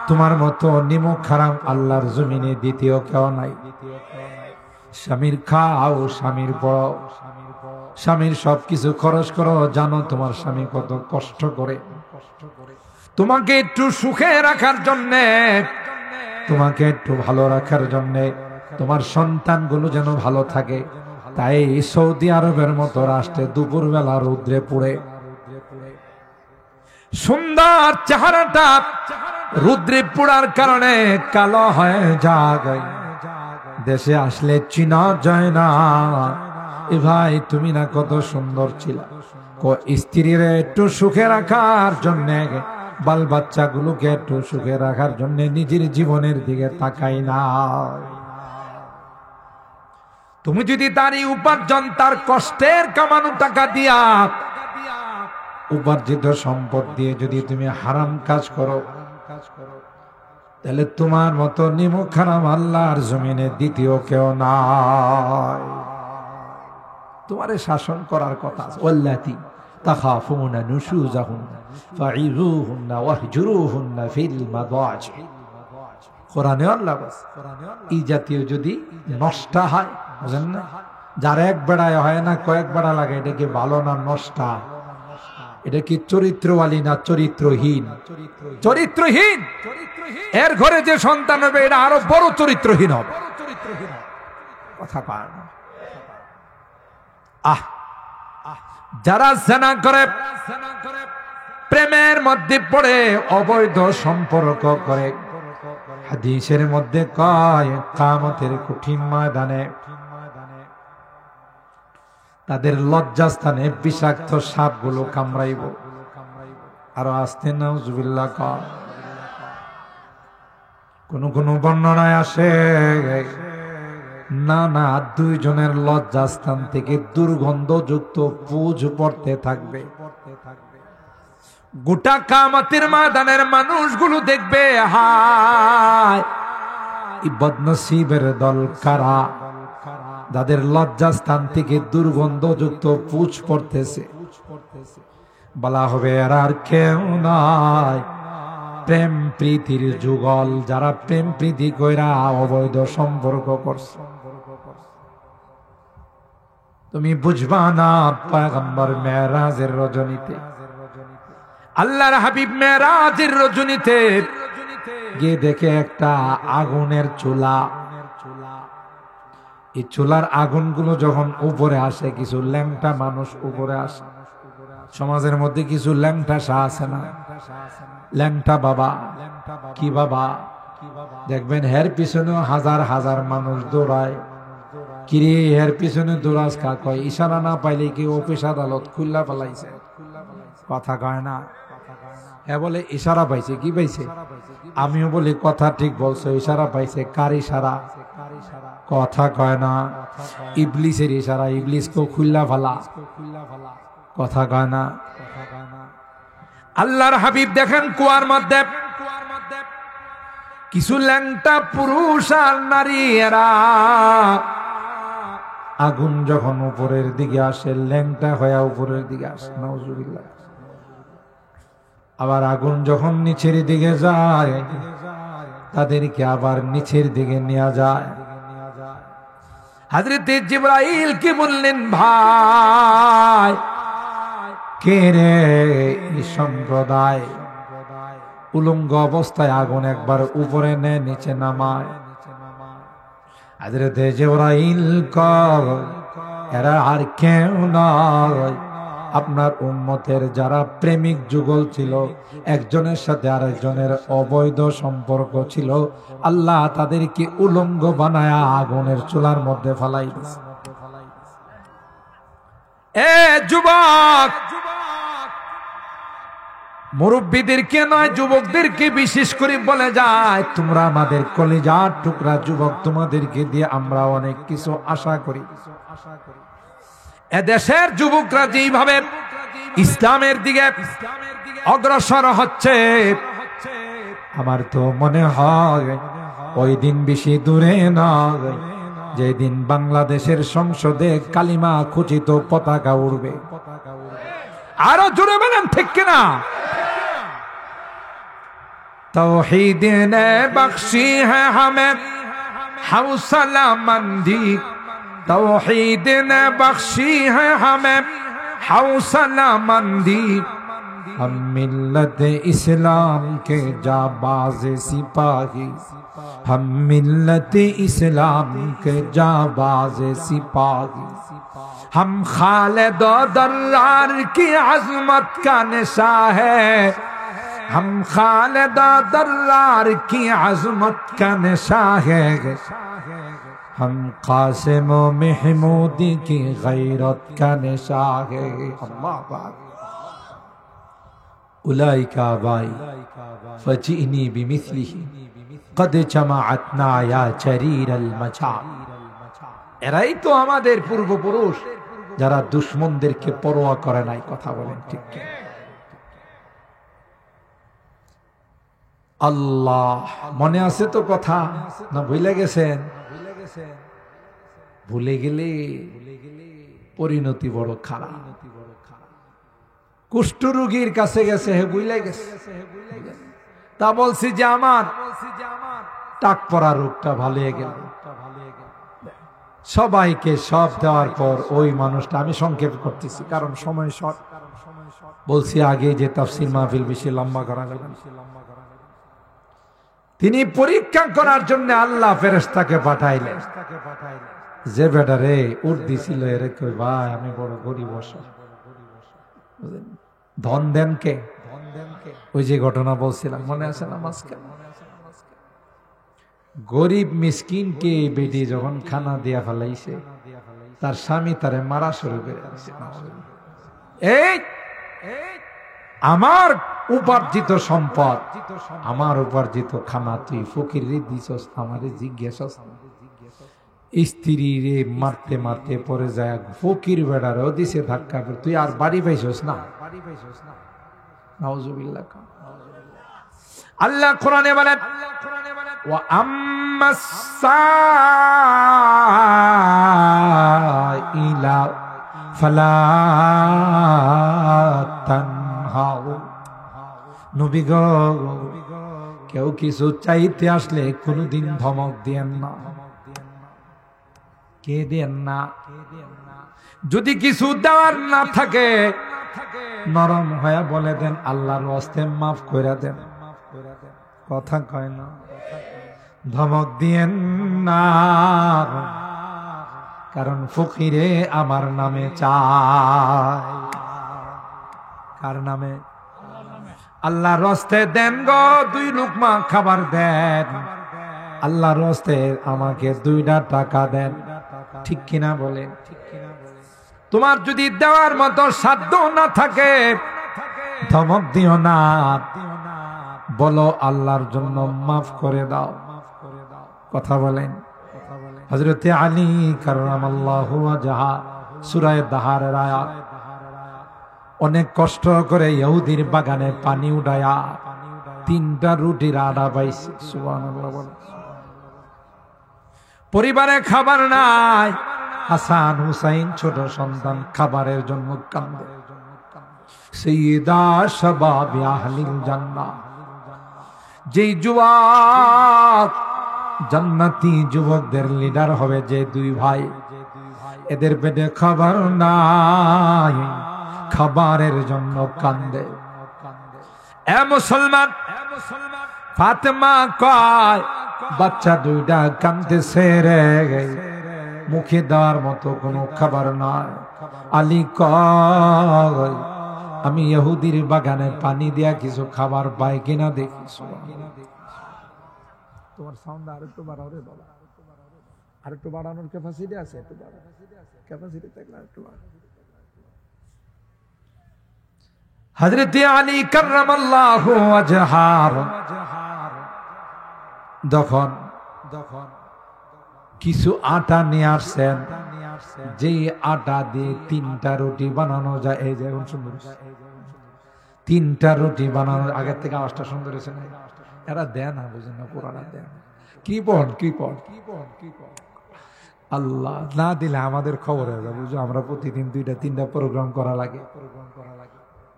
তোমার মতো নিমক হারাম আল্লাহর জমিনে দ্বিতীয় কেউ নাই। স্বামীর খাও, স্বামীর পড়ো, স্বামীর সবকিছু খরচ করো। জানো তোমার স্বামী কত কষ্ট করে তোমাকে একটু সুখে রাখার জন্যে, তোমাকে একটু ভালো রাখার জন্যে, তোমার সন্তানগুলো যেন ভালো থাকে। তাই সৌদি আরবের মতো রাষ্ট্রে দুপুরবেলা রৌদ্রে পুড়ে, সুন্দর চেহারাটা রৌদ্রে পোড়ার কারণে কালো হয়ে যায়। দেশে আসলে চিনা যায় না। এ ভাই, তুমি না কত সুন্দর ছিল। স্ত্রীর একটু সুখে রাখার জন্য, বাল বাচ্চাগুলোকে একটু সুখে রাখার জন্য নিজের জীবনের দিকে তাকাই না। তুমি যদি তার উপার্জন, তার কষ্টের কামানো টাকা দিয়া, উপার্জিত সম্পদ দিয়ে যদি তুমি হারাম কাজ করো, তাহলে তোমার মতো নিমক হারাম আল্লাহর জমিনে দ্বিতীয় কেউ নাই। তোমারে শাসন করার কথা আছে। ওয়াল্লাতি তাখাফুনা নুশুজাহুন্না ফাইযুহুন্না ওয়াহজুরুহুন্না ফিল মাদাজি। কোরআনে আল্লাহ বলেন, এই জাতীয় যদি নষ্ট হয়, বুঝেন না, যার এক বেড়ায় হয় না, কয়েক বেড়া লাগে, এটা কি ভালো না নষ্টা? এটা কি চরিত্রওয়ালী না চরিত্রহীন? চরিত্রহীন। এর ঘরে যে সন্তান হবে, এটা আরো বড় চরিত্রহীন হবে। কথা পায় না। যারা জেনা করে, প্রেমের মধ্যে পড়ে, অবৈধ সম্পর্ক করে, হাদিসের মধ্যে কয় কিয়ামতের কঠিন ময়দানে তাদের লজ্জাস্থানে বিষাক্ত সাপগুলো কামড়াইব। আরো আসতে নাউজুবিল্লাহ কয়। কোন কোন বর্ণনায় আসে, না না, 2 জনের লজ্জাস্থান থেকে দুর্গন্ধযুক্ত পুঁজ পড়তে থাকবে। গোটা কিয়ামতের ময়দানের মানুষগুলো দেখবে, হায় এই বদনসিবের দল কারা, যাদের লজ্জাস্থান থেকে দুর্গন্ধযুক্ত পুঁজ পড়তেছে। বলা হবে, এরা আর কেউ নাই, প্রেম প্রীতির যুগল, যারা প্রেম প্রীতি কইরা অবৈধ সম্পর্ক করছে। তুমি বুঝবা না, পয়গম্বর মেরাজের রজনীতে, আল্লাহর হাবিব মেরাজের রজনীতে গিয়ে দেখে একটা আগুনের চুলা। এই চুলার আগুনগুলো যখন উপরে আসে, কিছু ল্যাংটা মানুষ উপরে আসে, সমাজের মধ্যে কিছু ল্যাংটা শাহ আছে না, ল্যাংটা বাবা, কি বাবা, দেখবেন হের পিছনে হাজার হাজার মানুষ দৌড়ায়। কিরে হের পিছনে দৌড়াস কা? কয় ইশারা না পাইলে কি অফিস আদালত খুল্লা ফেলাইছে, কথা কয় না। হ্যাঁ বলে ইশারা পাইছে। কি পাইছে? আমিও বলি কথা ঠিক বলছো, ইশারা পাইছে। কার ইশারা? কথা কয় না। ইবলিসের ইশারা, ইবলিসকে খুল্লা ফেলা, কথা কয় না। আল্লাহর হাবিব দেখেন কুয়ার মধ্যে কিছু ল্যাংটা পুরুষ আর নারী, এরা আগুন যখন উপরের দিকে আসে ল্যাংটা হয়ে উপরের দিকে আসে, নাউজুবিল্লাহ। আবার আগুন যখন নিচের দিকে যায় তাদেরকে আবার নিচের দিকে নিয়ে যায়। হযরতে জিবরাইল কি বললেন, ভাই কে রে এই সম্প্রদায় উলঙ্গ অবস্থায় আগুন একবার উপরে নেয় নিচে নামায়। হযরতে জিবরাইল কয় এরা আর কেউ নয়, আপনার উম্মতের যারা প্রেমিক যুগল ছিল, একজনের সাথে আরেকজনের অবৈধ সম্পর্ক ছিল, আল্লাহ তাদেরকে উলঙ্গ বানায়া আগুনের চুলার মধ্যে ফেলাই দিয়েছে। এ যুবক, মুরব্বীদেরকে নয় যুবকদেরকে বিশেষ করে বলে যায়, তোমরা আমাদের কলিজার টুকরা যুবক, তোমাদেরকে দিয়ে আমরা অনেক কিছু আশা করি। এদেশের যুবকরা যেইভাবে ইসলামের দিকে অগ্রসর হচ্ছে, আমার তো মনে হয় ওই দিন বেশি দূরে নয় যেদিন বাংলাদেশের সংসদে কালিমা খচিত পতাকা উড়বে। আরো জোরে বলেন ঠিক কিনা? तौहीद ने बख्शी है हमें हौसला मंदी, तौहीद ने बख्शी है हमें हौसला मंदी, हम मिल्लत इस्लाम के जाबाज सिपाही, हम मिल्लत इस्लाम के जाबाज सिपाही, हम खालिद दर्रार की अजमत का निशा है, हम खालिद दर्रार की अजमत का निशा है, हम कासिम महमूदी की गैरत का निशा है। अल्लाह बात उलाइका बाई फजीनी बिमिस्लिही कद जमाअतना या चरीर अल मचा। এরাই তো আমাদের পূর্বপুরুষ যারা দুশমনদেরকে পরোয়া করে নাই। কথা বলেন ঠিক কি? আল্লাহ মনে আছে তো কথা, না ভুলে গেছেন? ভুলে গেলে পরিণতি বড় খারাপ। কুষ্ঠরোগীর কাছে গেছে, হে ভুলে গেছে। তা বলছি যে আমার টাক পড়া রোগটা ভালো হয়ে গেল। সবাইকে সব দেওয়ার পর ওই মানুষটা, আমি সংক্ষেপ করতেছি কারণ সময় শর্ট, বলছি আগে যে তাফসীর মাহফিল বেশি লম্বা করা যাবে না। তিনি পরীক্ষা করার জন্য আল্লাহ ফেরেশতাকে পাঠাইলেন, যে বেটারে উর্দি ছিল এর কই ভাই আমি বড় গরিব, ধন দেন কে? ওই যে ঘটনা বলছিলাম মনে আছে না মাঝখানে, গরিব মিসকিনকে বেটি যখন খানা দিয়া ফেলাইছে, তার স্বামী তারে মারা শুরু করে দিয়েছে। এই আমার উপার্জিত সম্পদ, আমার উপার্জিত খানা তুই ফকির রে দিছস, আমারে জিজ্ঞাসা। স্ত্রী রে মারতে মারতে পরে যায় ফকির বেড়ারও দিছে ধাক্কা, তুই আর বাড়ি পাইছস না। নাউজুবিল্লাহ। আল্লাহ কোরআনে বলেন ওয়া আম্মাস সাইলা ফালা তানহাউ। নবী গো, কেউ কিছু চাইতে আসলে কোনদিন ধমক দিয়েন না, কে দেন না। যদি কিছু দেওয়ার না থাকে নরম হয়ে বলে দেন আল্লাহর ওয়াস্তে মাফ করে দেন। কথা কয় না, ধমক দিয়েন না, কারণ ফকিরে আমার নামে চায়। কার নামে? আল্লাহর রাস্তে দেন গো 2 লুকমা খাবার দেন, আল্লাহর রাস্তে আমাকে 2টা টাকা দেন। ঠিক কিনা বলেন? তোমার যদি দেওয়ার মতো সাধ্য না থাকে ধমক দিও না, বলো আল্লাহর জন্য মাফ করে দাও। কথা বলেন। হযরতে আলী কাররামাল্লাহু ওয়াজহা সূরা দাহারের আয়াত, অনেক কষ্ট করে ইহুদির বাগানে পানি উঠায়া 3টা রুটির আটা পাইছে। সুবহানাল্লাহ বলেন। পরিবারে খাবার নাই, হাসান হুসাইন ছোট সন্তান খাবারের জন্য কান্দে। সাইয়্যিদা শাবাব আহলিল জান্নাহ, যেই যুবক জান্নাতি যুবকদের লিডার হবে, যে 2 ভাই, এদের পেটে খাবার নাই, খাবারের জন্য কান্দে। এ মুসলমান, ফাতেমা কয় বাচ্চা 2টা কাঁদতেছে রে, মুখে দেওয়ার মতো কোনো খাবার নাই। আলী কয় আমি ইহুদির বাগানে পানি দিয়া কিছু খাবার পাই কিনা দেখি। তোমার সাউন্ড আরেকটু বাড়াও রে বাবা, আরেকটু বাড়ানোর ক্যাপাসিটি আছে? একটু বাড়াও, ক্যাপাসিটি থাকলে আরেকটু বাড়াও। হযরত আলী কাররামাল্লাহু ওয়াজহার যখন কিছু আটা নিয়ে আসছেন, যে আটা দিয়ে 3টা রুটি বানানো যায়। এই যে এখন সুন্দর 3টা রুটি বানানো, আগের থেকে আওয়াজটা সুন্দর হয়েছে না? এরা দেয় না, বুঝেন না, পুরানা দেয় না। কৃপণ আল্লাহ না দিলে আমাদের খবর হয়ে যাবে, বুঝো। আমরা প্রতিদিন 2টা-3টা প্রোগ্রাম করা লাগে।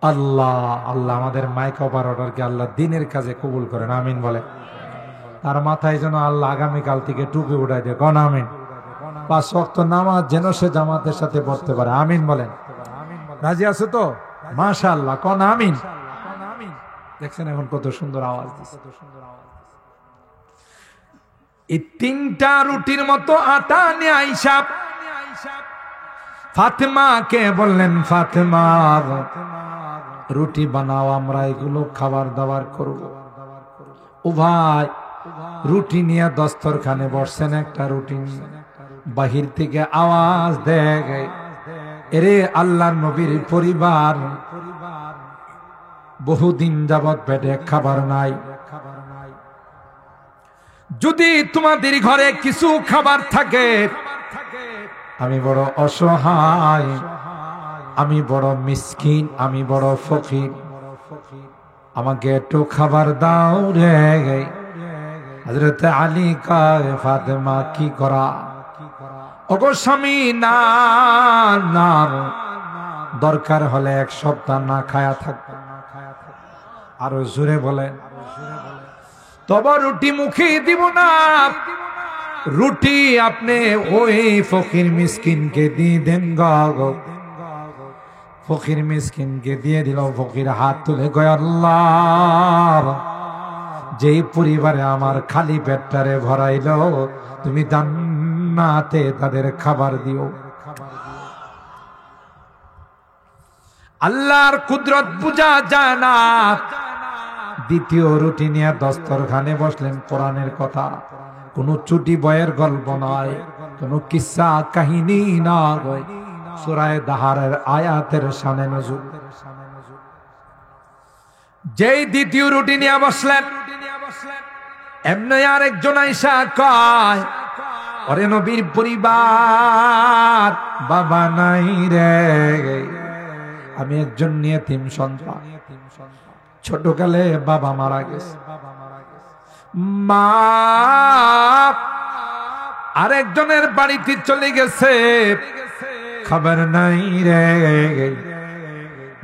আল্লাহ আল্লাহ আমাদের মাইক অপারেটরকে আল্লাহ দিনের কাজে কবুল করেন, আমিন বলে। তার মাথায় যেন আল্লাহ আগামীকাল থেকে টুপি উঠাই দেয়, কোন আমিন। 5 ওয়াক্ত নামাজ যেন সে জামাতের সাথে পড়তে পারে, আমিন বলেন। রাজি আছে তো? মাশাআল্লাহ, কোন আমিন। দেখছেন এখন কত সুন্দর আওয়াজ দিচ্ছে। এই 3টা রুটির মতো আটা নিয়ে আইসা ফাতেমাকে বললেন, ফাতেমা রুটি বানাও, আমরা এগুলো খাবার দাবার করব। ও ভাই রুটি নিয়ে দস্তরখানে বসছেন, একটা রুটি নিয়ে বাহির থেকে আওয়াজ দেয়, এরে আল্লাহর নবীর পরিবার, বহুদিন যাবৎ পেটে খাবার নাই, যদি তোমাদের ঘরে কিছু খাবার থাকে, আমি বড় অসহায়, আমি বড় মিসকিন, আমি বড় ফকির, আমাকে একটু খাবার দাও রে। হযরত আলী কয় ফাতেমা কি করা? ওগো স্বামী, না না, দরকার হলে 1 সপ্তাহ না খায়া থাকবে। আরো জোরে বলেন, তবে রুটি মুখে দিব না, রুটি আপনি ওই ফকির মিসকিনকে দিয়ে দেন গো। ফকির মিসকিনকে দিয়ে দিল। ফকির হাত তুলে কয় আল্লাহ, যেই পরিবারে আমার খালি পেটটারে ভরাইল, তুমি জান্নাতে তাদের খাবার দিও। আল্লাহর কুদরত বুঝা যায় না। দ্বিতীয় রুটি নিয়ে দস্তরখানে বসলেন। কোরআনের কথা, কোন চুটি বয়ের গল্প নয়, কোন কিসসা কাহিনী নয়, সূরা দাহারের আয়াতের শানে নজুল। যেই দ্বিতীয় রুটি নিয়ে বসলেন, এমনি আরেকজন আইসা কয়, ওরে নবীর পরিবার, বাবা নাই রে, আমি একজন ইয়েতিম সন্তান, ছোটকালে বাবা মারা গেছে, মা আরেকজনের বাড়িতে চলে গেছে, খবর নাই রে,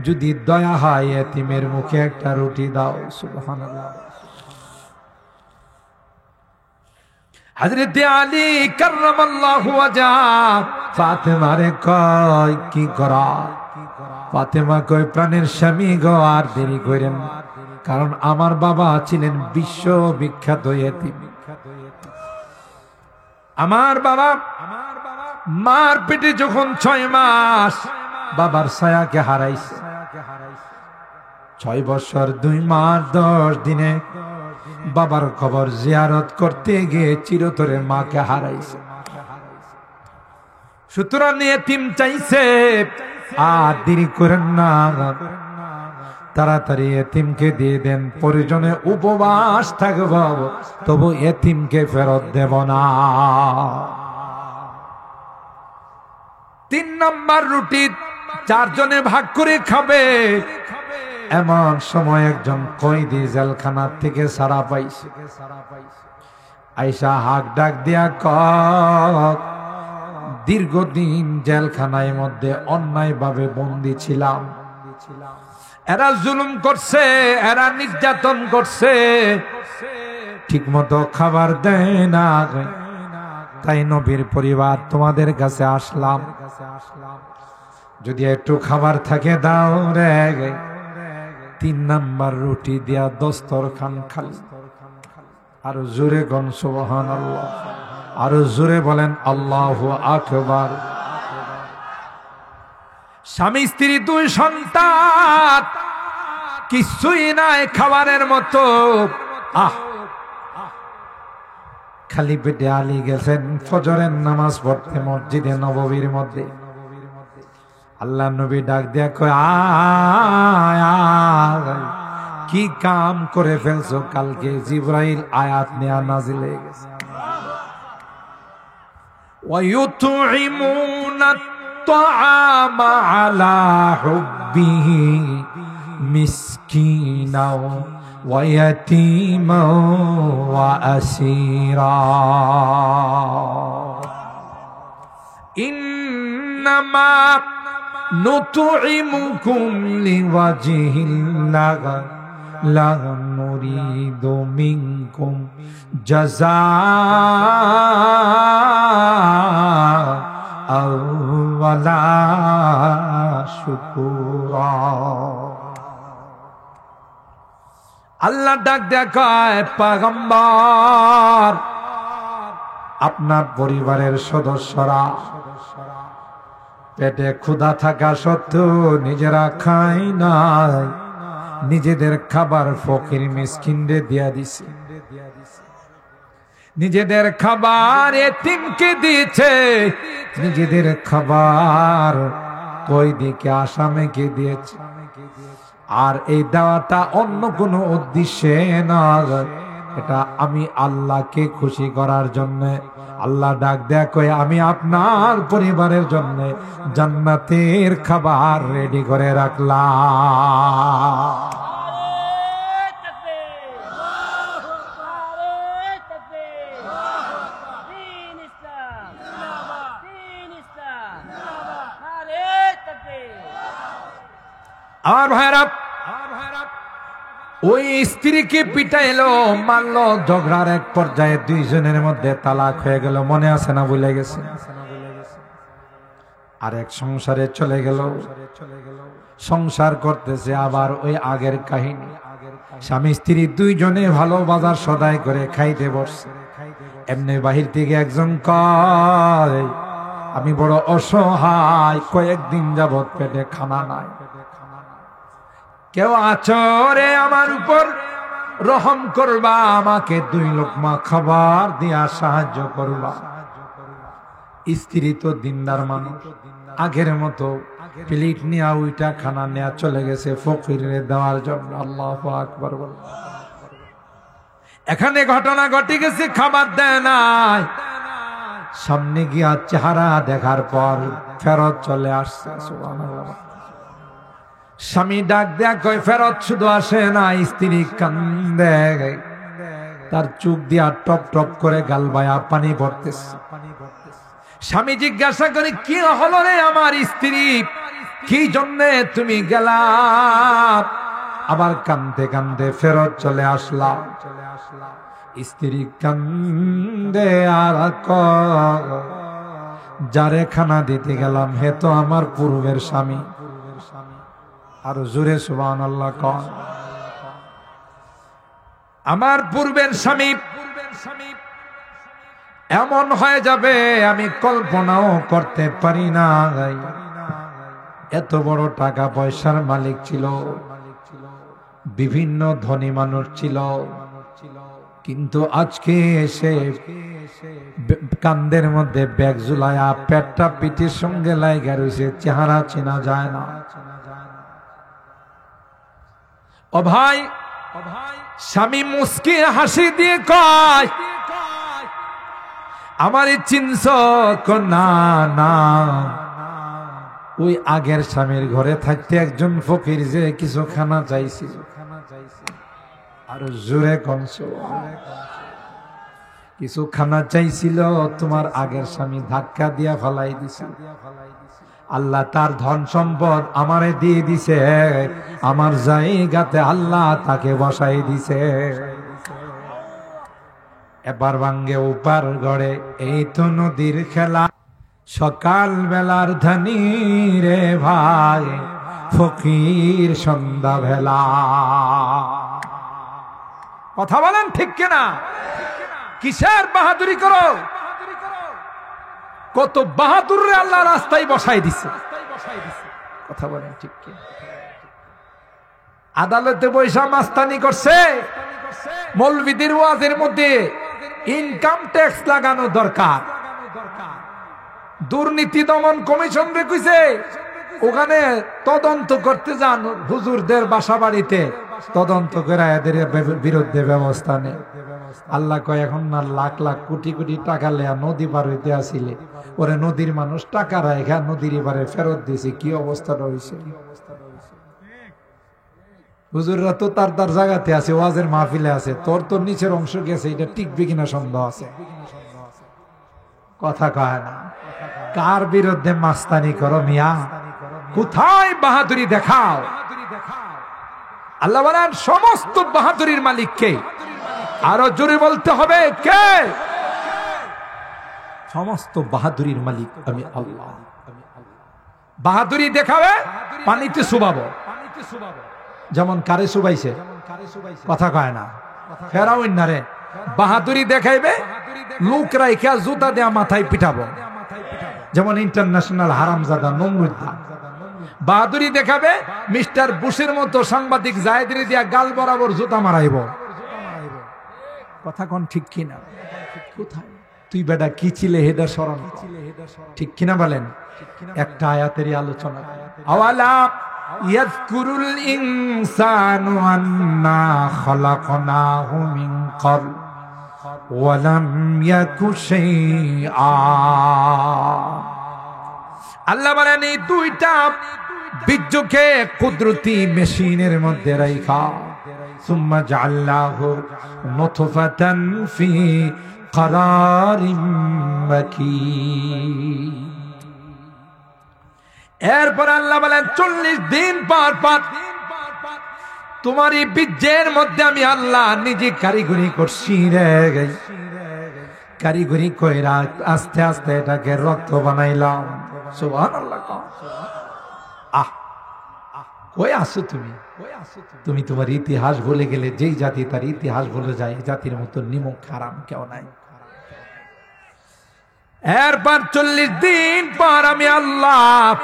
যদি দয়া হয় এতিমের মুখে একটা রুটি দাও। সুবহানাল্লাহ। হযরত আলী কাররামাল্লাহু ওয়াজহা ফাতেমারে কয় কি করা? ফাতেমা কয় প্রাণের স্বামী গো, আর দেরি করেন, কারণ আমার বাবা ছিলেন বিশ্ব বিখ্যাত এতিম। আমার বাবা মার পেটে যখন 6 মাস বাবার ছায়াকে হারাইছে, 6 বছর 2 মাস 10 দিনে বাবার কবর জিয়ারত করতে গিয়ে চিরতরে মাকে হারাইছে। সুতরাং এতিম চাইছে, আর দেরি করেন না, তাড়াতাড়ি এতিমকে দিয়ে দেন। পরিজনে উপবাস থাকব, তবু এতিমকে ফেরত দেব না। 3 নাম্বার রুটি 4 জনে ভাগ করে খাবে। এমন সময় একজন কয়েদি জেলখানার থেকে ছাড়া পাইছে। আইসা হাক ডাক দিয়া কয়, দীর্ঘদিন জেলখানায় মধ্যে অন্যায় ভাবে বন্দী ছিলাম, এরা জুলুম করছে, এরা নির্যাতন করছে, ঠিক মতো খাবার দেয় না, তাই নবীর পরিবার তোমাদের কাছে আসলাম, যদি একটু খাবার থাকে দাও রে। 3 নাম্বার রুটি দিয়া দস্তরখান খালি। আর জোরে গন সুবহানাল্লাহ, আর জোরে বলেন আল্লাহু আকবার। স্বামী স্ত্রী 2 সন্তান, কিছুই নাই খাবারের মতো। খালি পেটে আলী গেছেন ফজরের নামাজ পড়তে মসজিদে নববীর মধ্যে। আল্লাহ নবী ডাক দিয়া কয়, আয় কি কাম করে ফেলছো, কালকে জিবরাইল আয়াত নিয়ে নাজিল হয়ে গেছে। وَيُطْعِمُونَ الطَّعَامَ عَلَى حُبِّهِ مِسْكِينًا وَيَتِيمًا وَأَسِيرًا إِنَّمَا نُطْعِمُكُمْ لِوَجْهِ اللَّهِ لا نريد منكم جزاء ولا شكورا। আল্লাহ ডাক দেখায়, পয়গম্বর আপনার পরিবারের সদস্যরা পেটে ক্ষুধা থাকা সত্ত্বেও নিজেরা খায় নাই, নিজেদের খাবার ফকির মিসকিনরে দিয়া দিছে, নিজেদের খাবার এতিমকে দিয়েছে, নিজেদের খাবার কয়েদিকে আসামিকে দিয়েছে। আর এই দেওয়াটা অন্য কোনো উদ্দেশ্যে না, এটা আমি আল্লাহকে খুশি করার জন্য। আল্লাহ ডাক দেয়া কয়, আমি আপনার পরিবারের জন্য জান্নাতের খাবার রেডি করে রাখলাম। আমার ভাইরা, ওই স্ত্রীকে পিটাইলো, মারলো, ঝগড়ার এক পর্যায়ে 2 জনের মধ্যে তালাক হয়ে গেল। মনে আছে না ভুলে গেছে? আর এক সংসারে চলে গেল, সংসার করতেছে আবার ওই আগের কাহিনী। স্বামী স্ত্রী 2 জনে ভালো বাজার সদাই করে খাইতে বসছে। এমনি বাহির থেকে একজন কয়, আমি বড় অসহায়, কয়েকদিন যাবৎ পেটে খানা নাই, কেউ আছো রে আমার উপর রহম করবা, আমাকে 2 লোকমা খাবার দিয়া সাহায্য করবা। স্ত্রী তো দিনদার মানুষ, আগের মতো প্লেট নিয়ে ওইটা খানা নেয়া চলে গেছে ফকিরে দেওয়ার জন্য। আল্লাহু আকবার বল। এখানে ঘটনা ঘটে গেছে, খাবার দেয় নাই। সামনে গিয়া চেহারা দেখার পর ফেরত চলে আসছে। সুবহানাল্লাহ। স্বামী ডাক দেয়া কয়, ফেরত শুধু আসে না, স্ত্রী কান্দে, তার চোখ দিয়া টপ টপ করে গাল বায়া পানি পড়তেছে। স্বামী জিজ্ঞাসা করে, কি হলো রে আমার স্ত্রী, কি জন্যে তুমি গেলা? আবার কান্দতে কান্দতে ফেরত চলে আসলাম। স্ত্রী কান্দে আর যারে খানা দিতে গেলাম হে তো আমার পূর্বের স্বামী। আর জোরে সুবহানাল্লাহ কন। আমার পূর্বের স্বামী এমন হয়ে যাবে আমি কল্পনাও করতে পারি না। এত বড় টাকা পয়সার মালিক ছিল, বিভিন্ন ধনী মানুষ ছিল, কিন্তু আজকে এসে কান্দের মধ্যে ব্যাগ ঝুলায়া পেটটা পিঠের সঙ্গে লাইগা রয়েছে, চেহারা চেনা যায় না। ও ভাই, স্বামী মুস্কি হাসি দিয়ে কয়, আমারই চিনছ? না না, ওই আগের স্বামীর ঘরে থাকতে একজন ফকির যে কিছু খানা চাইছিল। আর জোরে কনছ, কিছু খানা চাইছিল, তোমার আগের স্বামী ধাক্কা দিয়া ফালাই দিছে। আল্লাহ তার ধন সম্পদ আমারে দিয়ে দিছে, আমার জায়গাতে আল্লাহ তাকে বসাই দিছে। এবার ভাঙ্গে উপার গড়ে, এই তো নদীর খেলা, সকাল বেলার ধনী রে ভাই, ফকির সন্ধ্যা বেলা। কথা বলেন ঠিক কিনা? কিসের বাহাদুরি করো? কত বাহাদুর আল্লাহ রাস্তায় বসাই দিছে। কথা বলেন ঠিক কিনা? আদালতে বৈশা মাস্তানি করছে, মৌলবীদের ওয়াজের মধ্যে ইনকাম ট্যাক্স লাগানো দরকার। দুর্নীতি দমন কমিশন রে কইছে ওখানে তদন্ত করতে যান, হুজুরদের বাসা বাড়িতে তদন্ত করে এদের বিরুদ্ধে ব্যবস্থা নেই। আল্লাহ কয়, এখন না লাখ লাখ কোটি কোটি টাকা লেয়া নদী পার হইতে আসিলে, ওরে নদীর মানুষ টাকা রাখা নদীর এবারে ফেরত দিয়েছে, কি অবস্থা রয়েছে। হুজুররা তো তার তার জায়গাতে আছে, ওয়াজের মাহফিলে আছে, তোর তো নিচের অংশ গেছে, এটা টিকবে কিনা সন্দেহ আছে। কথা কয় না। কার বিরুদ্ধে মাস্তানি করো মিয়া? কোথায় বাহাদুরি দেখাও? আল্লাহ বলেন সমস্ত বাহাদুরির মালিক কে? আরো জোরে বলতে হবে কে? সমস্ত বাহাদুরির মালিক আমি আল্লাহ। বাহাদুরি দেখাবে পানিতে চুবাবো, যেমন কারে চুবাইছে, কথা কয় না। ফেরাউন না রে, বাহাদুরি দেখাইবে লোক রাইখা জুতা দেয়া মাথায় পিঠাবো, যেমন ইন্টারন্যাশনাল হারামজাদা নমরুদ। বাহাদুরি দেখাবে মিস্টার বুশের মতো সাংবাদিক জায়েদরে দিয়া গাল বরাবর জুতা মারাইব। কথা কোন ঠিক কিনা? কোথায় তুই বেটা কি ছিলে হেডা স্মরণ, ঠিক কিনা বলেন? একটা আয়াতেরই আলোচনা। আওয়ালা ইয়াযকুরুল ইনসানু আন্না খালাকনাহু মিন ক্বাবল ওয়া লাম ইয়াকু শাইআ। আল্লাহ বলেন এই দুইটা বীর্যকে কুদরতি মেশিনের মধ্যে রাইখা, সুম্মা জাআলনাহু নুতফাতান ফি ক্বারারিম মাকিন। এরপর আল্লাহ বলেন 40 দিন পর পর তোমার এই বীর্যের মধ্যে আমি আল্লাহ নিজে কারিগরি করছি রে। কারিগরি কইরা আস্তে আস্তে এটাকে রক্ত বানাইলাম। সুবহানাল্লাহ। কই আসো তুমি? তুমি তোমার ইতিহাস ভুলে গেলে। যেই জাতি তার ইতিহাস ভুলে যায়, জাতির মতো নিমক হারাম কেউ নাই। এরপর 40 দিন পর আমি আল্লাহ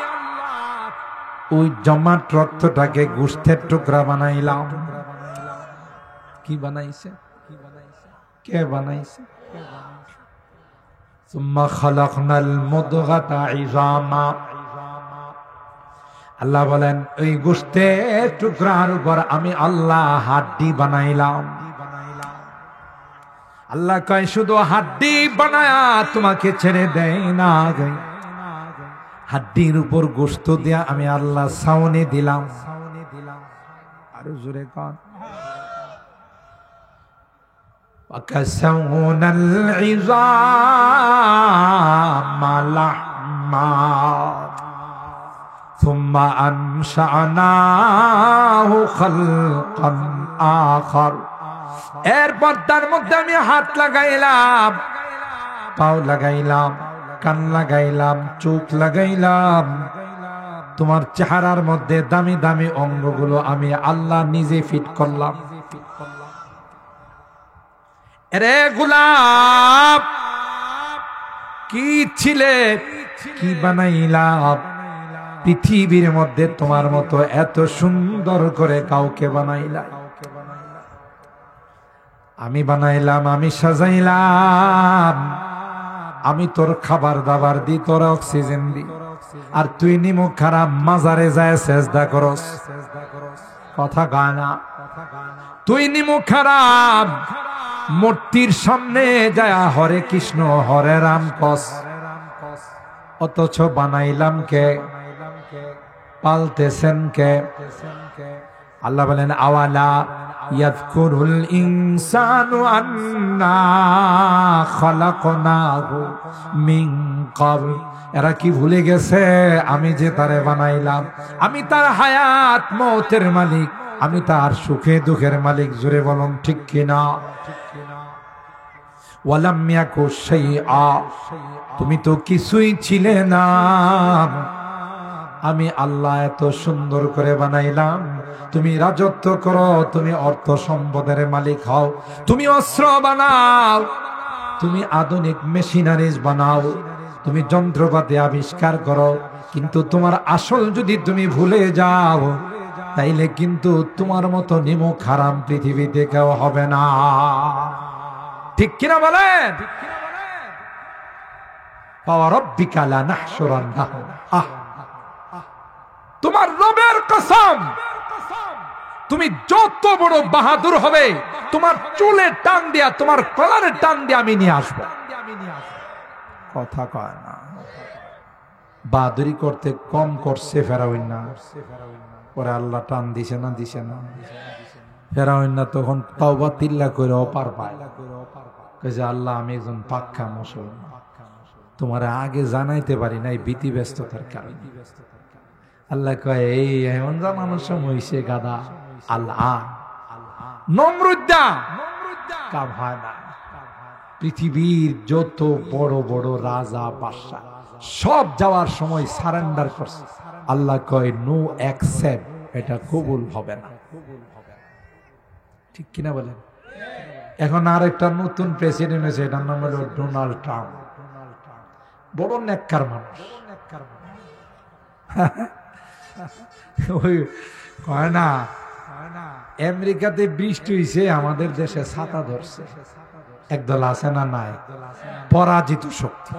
ওই জমাট রক্তটাকে গোশতের টুকরা বানাইলাম। কি বানাইছে? কে বানাইছে? সুম্মা খালাকনাল মুদগাতা ইযামা। আল্লাহ বলেন ওই গোশতের টুকরার উপর আমি আল্লাহ হাড্ডি বানাইলাম। আল্লাহ কয় শুধু হাড্ডি বানায়া তোমাকে ছেড়ে দেয় না, হাড্ডির উপর গোশত দিয়া আমি আল্লাহ ছাউনি দিলাম। আরো জোরে কন। ওয়াকাসাউনাল ইযামা লাহমা সুম্মা আনশানাহু খালকান আখার। এরপর তার মধ্যে আমি হাত লাগাইলাম, পাও লাগাইলাম, কান লাগাইলাম, চোখ লাগাইলাম। তোমার চেহারার মধ্যে দামি দামি অঙ্গগুলো আমি আল্লাহ নিজে ফিট করলাম। এরে গোলাপ কি ছিলে, কি বানাইলাম? পৃথিবীর মধ্যে তোমার মতো এত সুন্দর করে কাউকে বানাইলা। আমি বানাইলাম, আমি সাজাইলাম, আমি তোর খাবার দাবার দি, তোর অক্সিজেন দি, আর তুই নিমুখ খারাপ মাজারে যায় সেজদা করস। কথা গায় না? তুই নিমুখ খারাপ মূর্তির সামনে যায় হরে কৃষ্ণ হরে রাম কস, অথচ বানাইলাম কে, পালতেছেন কে? আল্লাহ বলেন আওয়ালা ইয়াযকুরুল ইনসানু আন্না খালাকনাহু মিন ক্বাবল। এরা কি ভুলে গেছে আমি যে তারে বানাইলাম, আমি তার হায়াত মওতের মালিক, আমি তার সুখে দুঃখের মালিক। জোরে বলুন ঠিক কিনা? ওয়ালাম ইয়াকু শাইআ, তুমি তো কিছুই ছিলে না, আমি আল্লাহ এত সুন্দর করে বানাইলাম। তুমি রাজত্ব করো, তুমি অর্থ সম্পদের মালিক হও, তুমি অস্ত্র বানাও, তুমি আধুনিক মেশিনারিজ বানাও, তুমি যন্ত্রপাতি আবিষ্কার করো, কিন্তু তোমার আসল যদি তুমি ভুলে যাও তাইলে কিন্তু তোমার মতো নিমুখ হারাম পৃথিবীতে কেউ হবে না। ঠিক কিনা বলেন? ফাওয়ারাব্বিকা লানাহশুরান্নাহুম, তোমার রবের কসম, তুমি যত বড় বাহাদুর হবে তোমার চুলে টান দিয়া, তোমার কলারে টান দিয়া আমি নিয়ে আসবো। কথা কয় না? বাহাদুরি করতে কম করছে ফেরাউন না? পরে আল্লাহ টান দিছে না? দিছে না? ফেরাউন না তখন তাওবা তিল্লা করে অপার পায়, কইছে আল্লাহ আমি একজন পাক্কা মুসলমান, তোমার আগে জানাইতে পারি নাই ভীতি ব্যস্ততার কারণে। আল্লাহ কয় এই এমন জানানোর সময় হইছে গাদা। আল্লাহ নমরুদ্দা কাম হয় না। পৃথিবীর যত বড় বড় রাজা বাদশা সব যাওয়ার সময় সারেন্ডার করছে। আল্লাহ কয় নো অ্যাকসেপ্ট, এটা কবুল হবে না। ঠিক কিনা বলেন? এখন আর একটা নতুন প্রেসিডেন্ট হয়েছে, এটার নাম হলো ডোনাল্ড ট্রাম্প। বড় নেককার মানুষ। ওই কয় না আমেরিকাতে বৃষ্টি হইছে, আমাদের দেশে ছাতা ধরছে। একদল আছে না? নাই? পরাজিত শক্তি।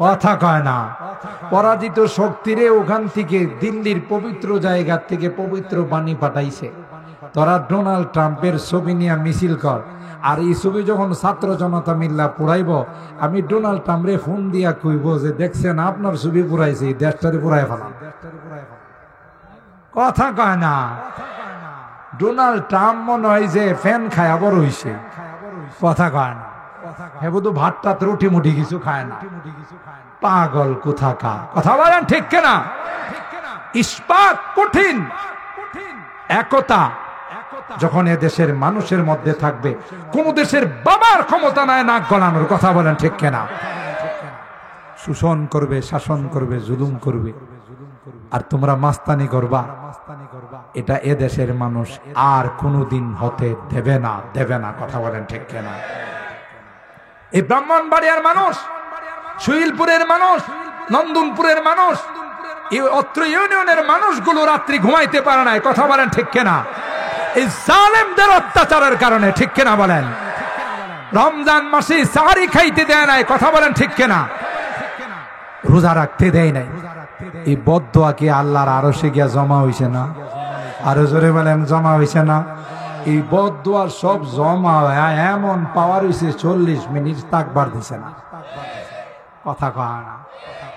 কথা কয় না? পরাজিত শক্তিরে ওখান থেকে দিল্লির পবিত্র জায়গা থেকে পবিত্র বাণী পাঠাইছে, তোরা ডোনাল্ড ট্রাম্পের ছবি নিয়ে মিছিল কর। আর এই ছবি যখন ছাত্র জনতা মিল্লা পুরাইব, আমি ডোনাল্ড ট্রাম্পরে ফোন দিয়া কইব যে দেখছেন আপনার ছবি পুরাইছে, এই দেশটারে পুরাই ফেলাম। কথা কয় না? ডোনাল্ড ট্রাম্প মনে হয় যে ফ্যান খায়া বড় হইছে। কথা কয় না? হে বুধু ভাত টাত রুটি মুটি কিছু খায় না। পাগল কোথাকার। কথা বলেন ঠিক কিনা? ইস্পাত কঠিন। একতা যখন এ দেশের মানুষের মধ্যে থাকবে, কোন দেশের বাবার ক্ষমতা নাই নাক গলানোর। কথা বলেন ঠিক কিনা? শোষণ করবে, শাসন করবে, জুলুম করবে, আর তোমরা মাস্তানি করবা, এটা এ দেশের মানুষ আর কোনদিন হতে দেবে না, দেবে না। কথা বলেন ঠিক কিনা? এই ব্রাহ্মণবাড়িয়ার মানুষ, সুইলপুরের মানুষ, নন্দনপুরের মানুষ, এই অত্র ইউনিয়নের মানুষগুলো রাত্রি ঘুমাইতে পারে না। কথা বলেন ঠিক কিনা? এই জালেমদের অত্যাচারের কারণে। ঠিক কিনা বলেন? রমজান মাসে সাহারি খাইতে দেয় নাই। কথা বলেন ঠিক কিনা? রোজা রাখতে দেয় নাই। এই বদদোয়া কি আল্লাহর আরশে গিয়া জমা হইছে না? আরো জোরে বলেন জমা হইছে না? এই বদদোয়ার সব জমা হয় এমন পাওয়ার হইছে 40 মিনিট তাকবার দিছে না। কথা কয় না?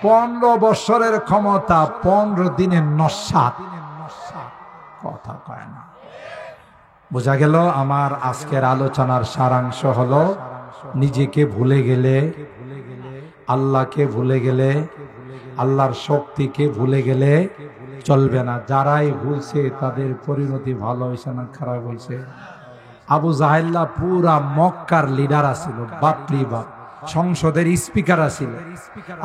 15 বছরের ক্ষমতা 15 দিনের নস্বাত। কথা কয় না? বোঝা গেল আমার আজকের আলোচনার সারাংশ হলো, নিজেকে ভুলে গেলে, আল্লাহকে ভুলে গেলে, আল্লাহর শক্তিকে ভুলে গেলে চলবে না। যারাই ভুলছে তাদের পরিণতি ভালো হয়েছে না খারাপ হয়েছে? আবু জাহেল্লা পুরা মক্কার লিডার আছিল, বাপরি বাপ, সংসদের স্পিকার আছিল।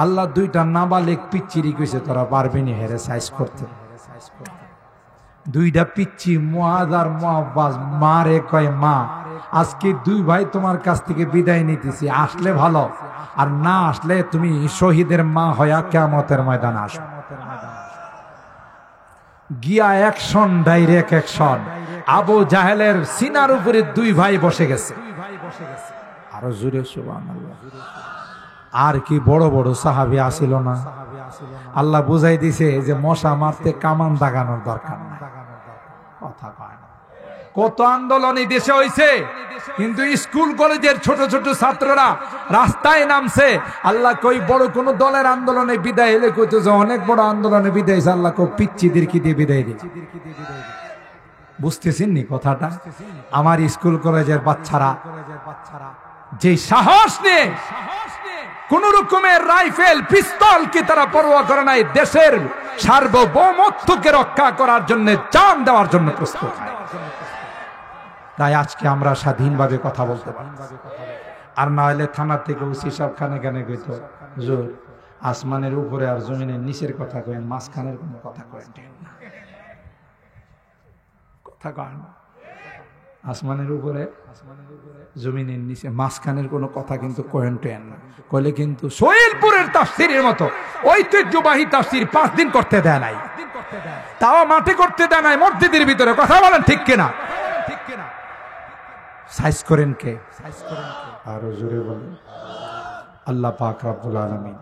আল্লাহ দুইটা নাবালেক পিচ্চিরি কইছে তোরা পারবি নি হেরে সাইজ করতে। দুইটা পিচ্চি মুআয আর মুআব্বাস মারে কয় মা, আজকে দুই ভাই তোমার কাছ থেকে বিদায় নিতেছি, আসলে ভালো, আর না আসলে তুমি শহীদের মা হইয়া কিয়ামতের ময়দানে আসো। গিয়া অ্যাকশন, ডাইরেক্ট অ্যাকশন। আবু জাহেলের সিনার উপরে দুই ভাই বসে গেছে। আরো জোরে সুবহানাল্লাহ। আর কি বড় বড় সাহাবী আসিল না? আল্লাহ বুঝাই দিছে যে মশা মারতে কামান দাগানোর দরকার নাই। কথা কয় না। কত আন্দোলন এই দেশে হয়েছে, কিন্তু স্কুল কলেজের ছোট ছোট ছাত্ররা রাস্তায় নামছে। আল্লাহ কই বড় কোন দলের আন্দোলনে বিদায় এলে কইতো যে অনেক বড় আন্দোলনে বিদায়, আল্লাহ কই পিচ্চিদের কি দিয়ে বিদায় দিচ্ছে। বুঝতেছেন নি কথাটা? আমার স্কুল কলেজের বাচ্চারা যে সাহস নিয়ে কোন রকমের রাইফেল পিস্তল কি তারা পরোয়া করে নাই, দেশের সার্বভৌমত্বকে রক্ষা করার জন্য, জান দেওয়ার জন্য প্রস্তুত। তাই আজকে আমরা স্বাধীনভাবে কথা বলতে পারি। আর না হলে থানা থেকে ওসি সব খানে খানে কইতো জোর আসমানের উপরে আর জমিনের নিচের কথা কয়েন, মাঝখানের কোন কথা কয়েন না। কথা কয়েন আসমানের উপরে জমিনের নিচে, মাঝখানের কোন কথা কিন্তু কয়েন টেন না। কইলে কিন্তু সোহেলপুরের তাফসীরের মতো ঐতিহ্যবাহী তাফসীর 5 দিন করতে দেয় নাই, তাও মাঠে করতে দেয় নাই, মসজিদের ভিতরে। কথা বলেন ঠিক কিনা? সাইজ করেন কে? আরো জোরে বলেন আল্লাহ পাক রব্বুল আলামিন।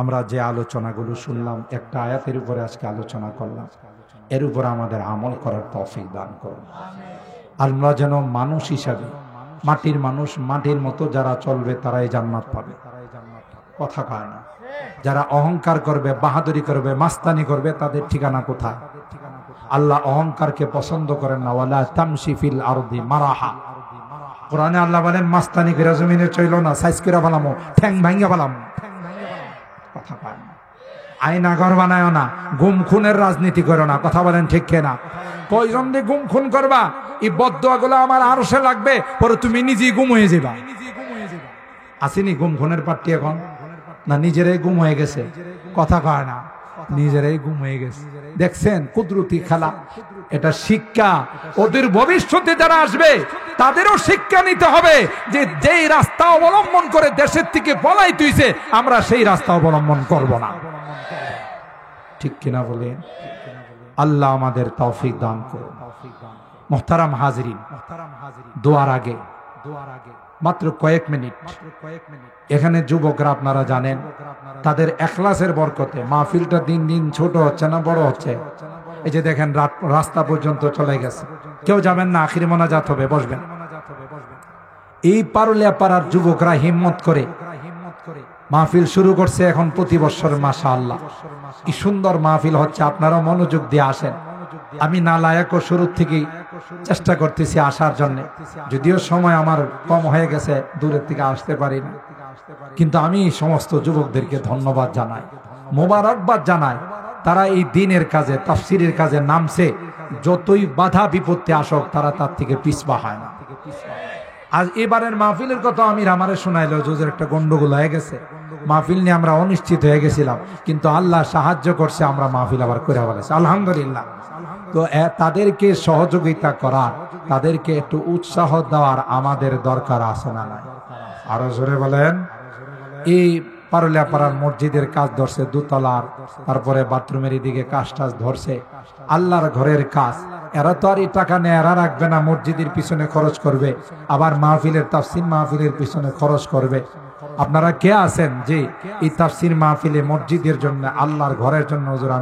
আমরা যে আলোচনাগুলো শুনলাম, একটা আয়াতের উপরে আজকে আলোচনা করলাম, এর উপর আমাদের আমল করার তৌফিক দান করুন। আমরা যেন মানুষ হিসাবে, মাটির মানুষ, মাটির মতো যারা চলবে তারাই জান্নাত পাবে। কথা কয় না। যারা অহংকার করবে, বাহাদুরি করবে, মাস্তানি করবে, তাদের ঠিকানা কোথায়? আল্লাহ অহংকারকে পছন্দ করেন না। ওয়ালা তামশি ফিল আরদি মারাহা। কোরআনে আল্লাহ বলেন মাস্তানি করে জমিনে চইল না, সাইজ করে ফেলামো, ঠ্যাং ভাঙ্গা ফেলাম। কথা কয় না। আয়না ঘর বানায় না, গুম খুনের রাজনীতি করো না। কথা বলেন ঠিক কিনা? কয়জন দিয়ে গুম খুন করবা? এই বদদোয়া গুলো আমার আরশে লাগবে, পরে তুমি নিজেই গুম হয়ে যাবা। আসেনি গুম খুনের পার্টি এখন? না নিজেরাই গুম হয়ে গেছে? কথা কয় না, নিজেরাই গুম হয়ে গেছে। দেখছেন কুদরতি খেলা? এটা শিক্ষা। ওদের ভবিষ্যতে যারা আসবে তাদেরও শিক্ষা নিতে হবে যে যেই রাস্তা অবলম্বন করে দেশের থেকে পলাই তুইছে, আমরা সেই রাস্তা অবলম্বন করব না। ঠিক কিনা বলেন? আল্লাহ আমাদের তৌফিক দান করুন। মুহতারাম হাজিরিন, দোয়ার আগে মাত্র কয়েক মিনিট, এখানে যুবকরা আপনারা জানেন তাদের এখলাসের বরকতে মাহফিলটা দিন দিন ছোট হচ্ছে না বড় হচ্ছে। এই যে দেখেন রাস্তা পর্যন্ত চলে গেছে, কেউ যাবেন না, আখিরি মোনাজাত হবে, বসবেন। এই পারুলিয়া পাড়ার যুবকরা হিম্মত করে মাহফিল শুরু করছে এখন প্রতি বছর। মাশাআল্লাহ কি সুন্দর মাহফিল হচ্ছে। আপনারা মনোযোগ দিয়ে আসেন। আমি না লায়ক শুরু থেকেই চেষ্টা করতেছি আসার জন্য, যদিও সময় আমার কম হয়ে গেছে, দূরের থেকে আসতে পারি না। কিন্তু আমি সমস্ত যুবকদেরকে ধন্যবাদ জানাই, মোবারকবাদ জানাই। তারা এই দিনের কাজে, তাফসিরের কাজে নামছে। যতই বাধা বিপত্তি আসুক তারা তার থেকে পিছপা হয় না। আজ এবারের মাহফিলের কথা আমির আমারে শোনাইলো, জোজের একটা গন্ডগোল হয়ে গেছে, মাহফিল নিয়ে আমরা অনিশ্চিত হয়ে গেছিলাম, কিন্তু আল্লাহ সাহায্য করছে, আমরা মাহফিল আবার করে বলেছি আলহামদুলিল্লাহ। তো তাদেরকে সহযোগিতা করার, তাদেরকে একটু উৎসাহ দেওয়ার আমাদের দরকার আছে না নাই? আরো জোরে বলেন। এই পারুলিয়া পাড়ার মসজিদের কাজ ধরছে, দোতলার, তারপরে বাথরুমের দিকে কাজ টাজ ধরছে, আল্লাহর ঘরের কাজ। এরা তো আর এই টাকা নেয়, এরা রাখবে না, মসজিদের পিছনে খরচ করবে, আবার মাহফিলের তাফসীর মাহফিলের পিছনে খরচ করবে। আপনারা কে আছেন যে এই তাফসীর মাহফিলে মসজিদের জন্য, আল্লাহর ঘরের জন্য হুজুর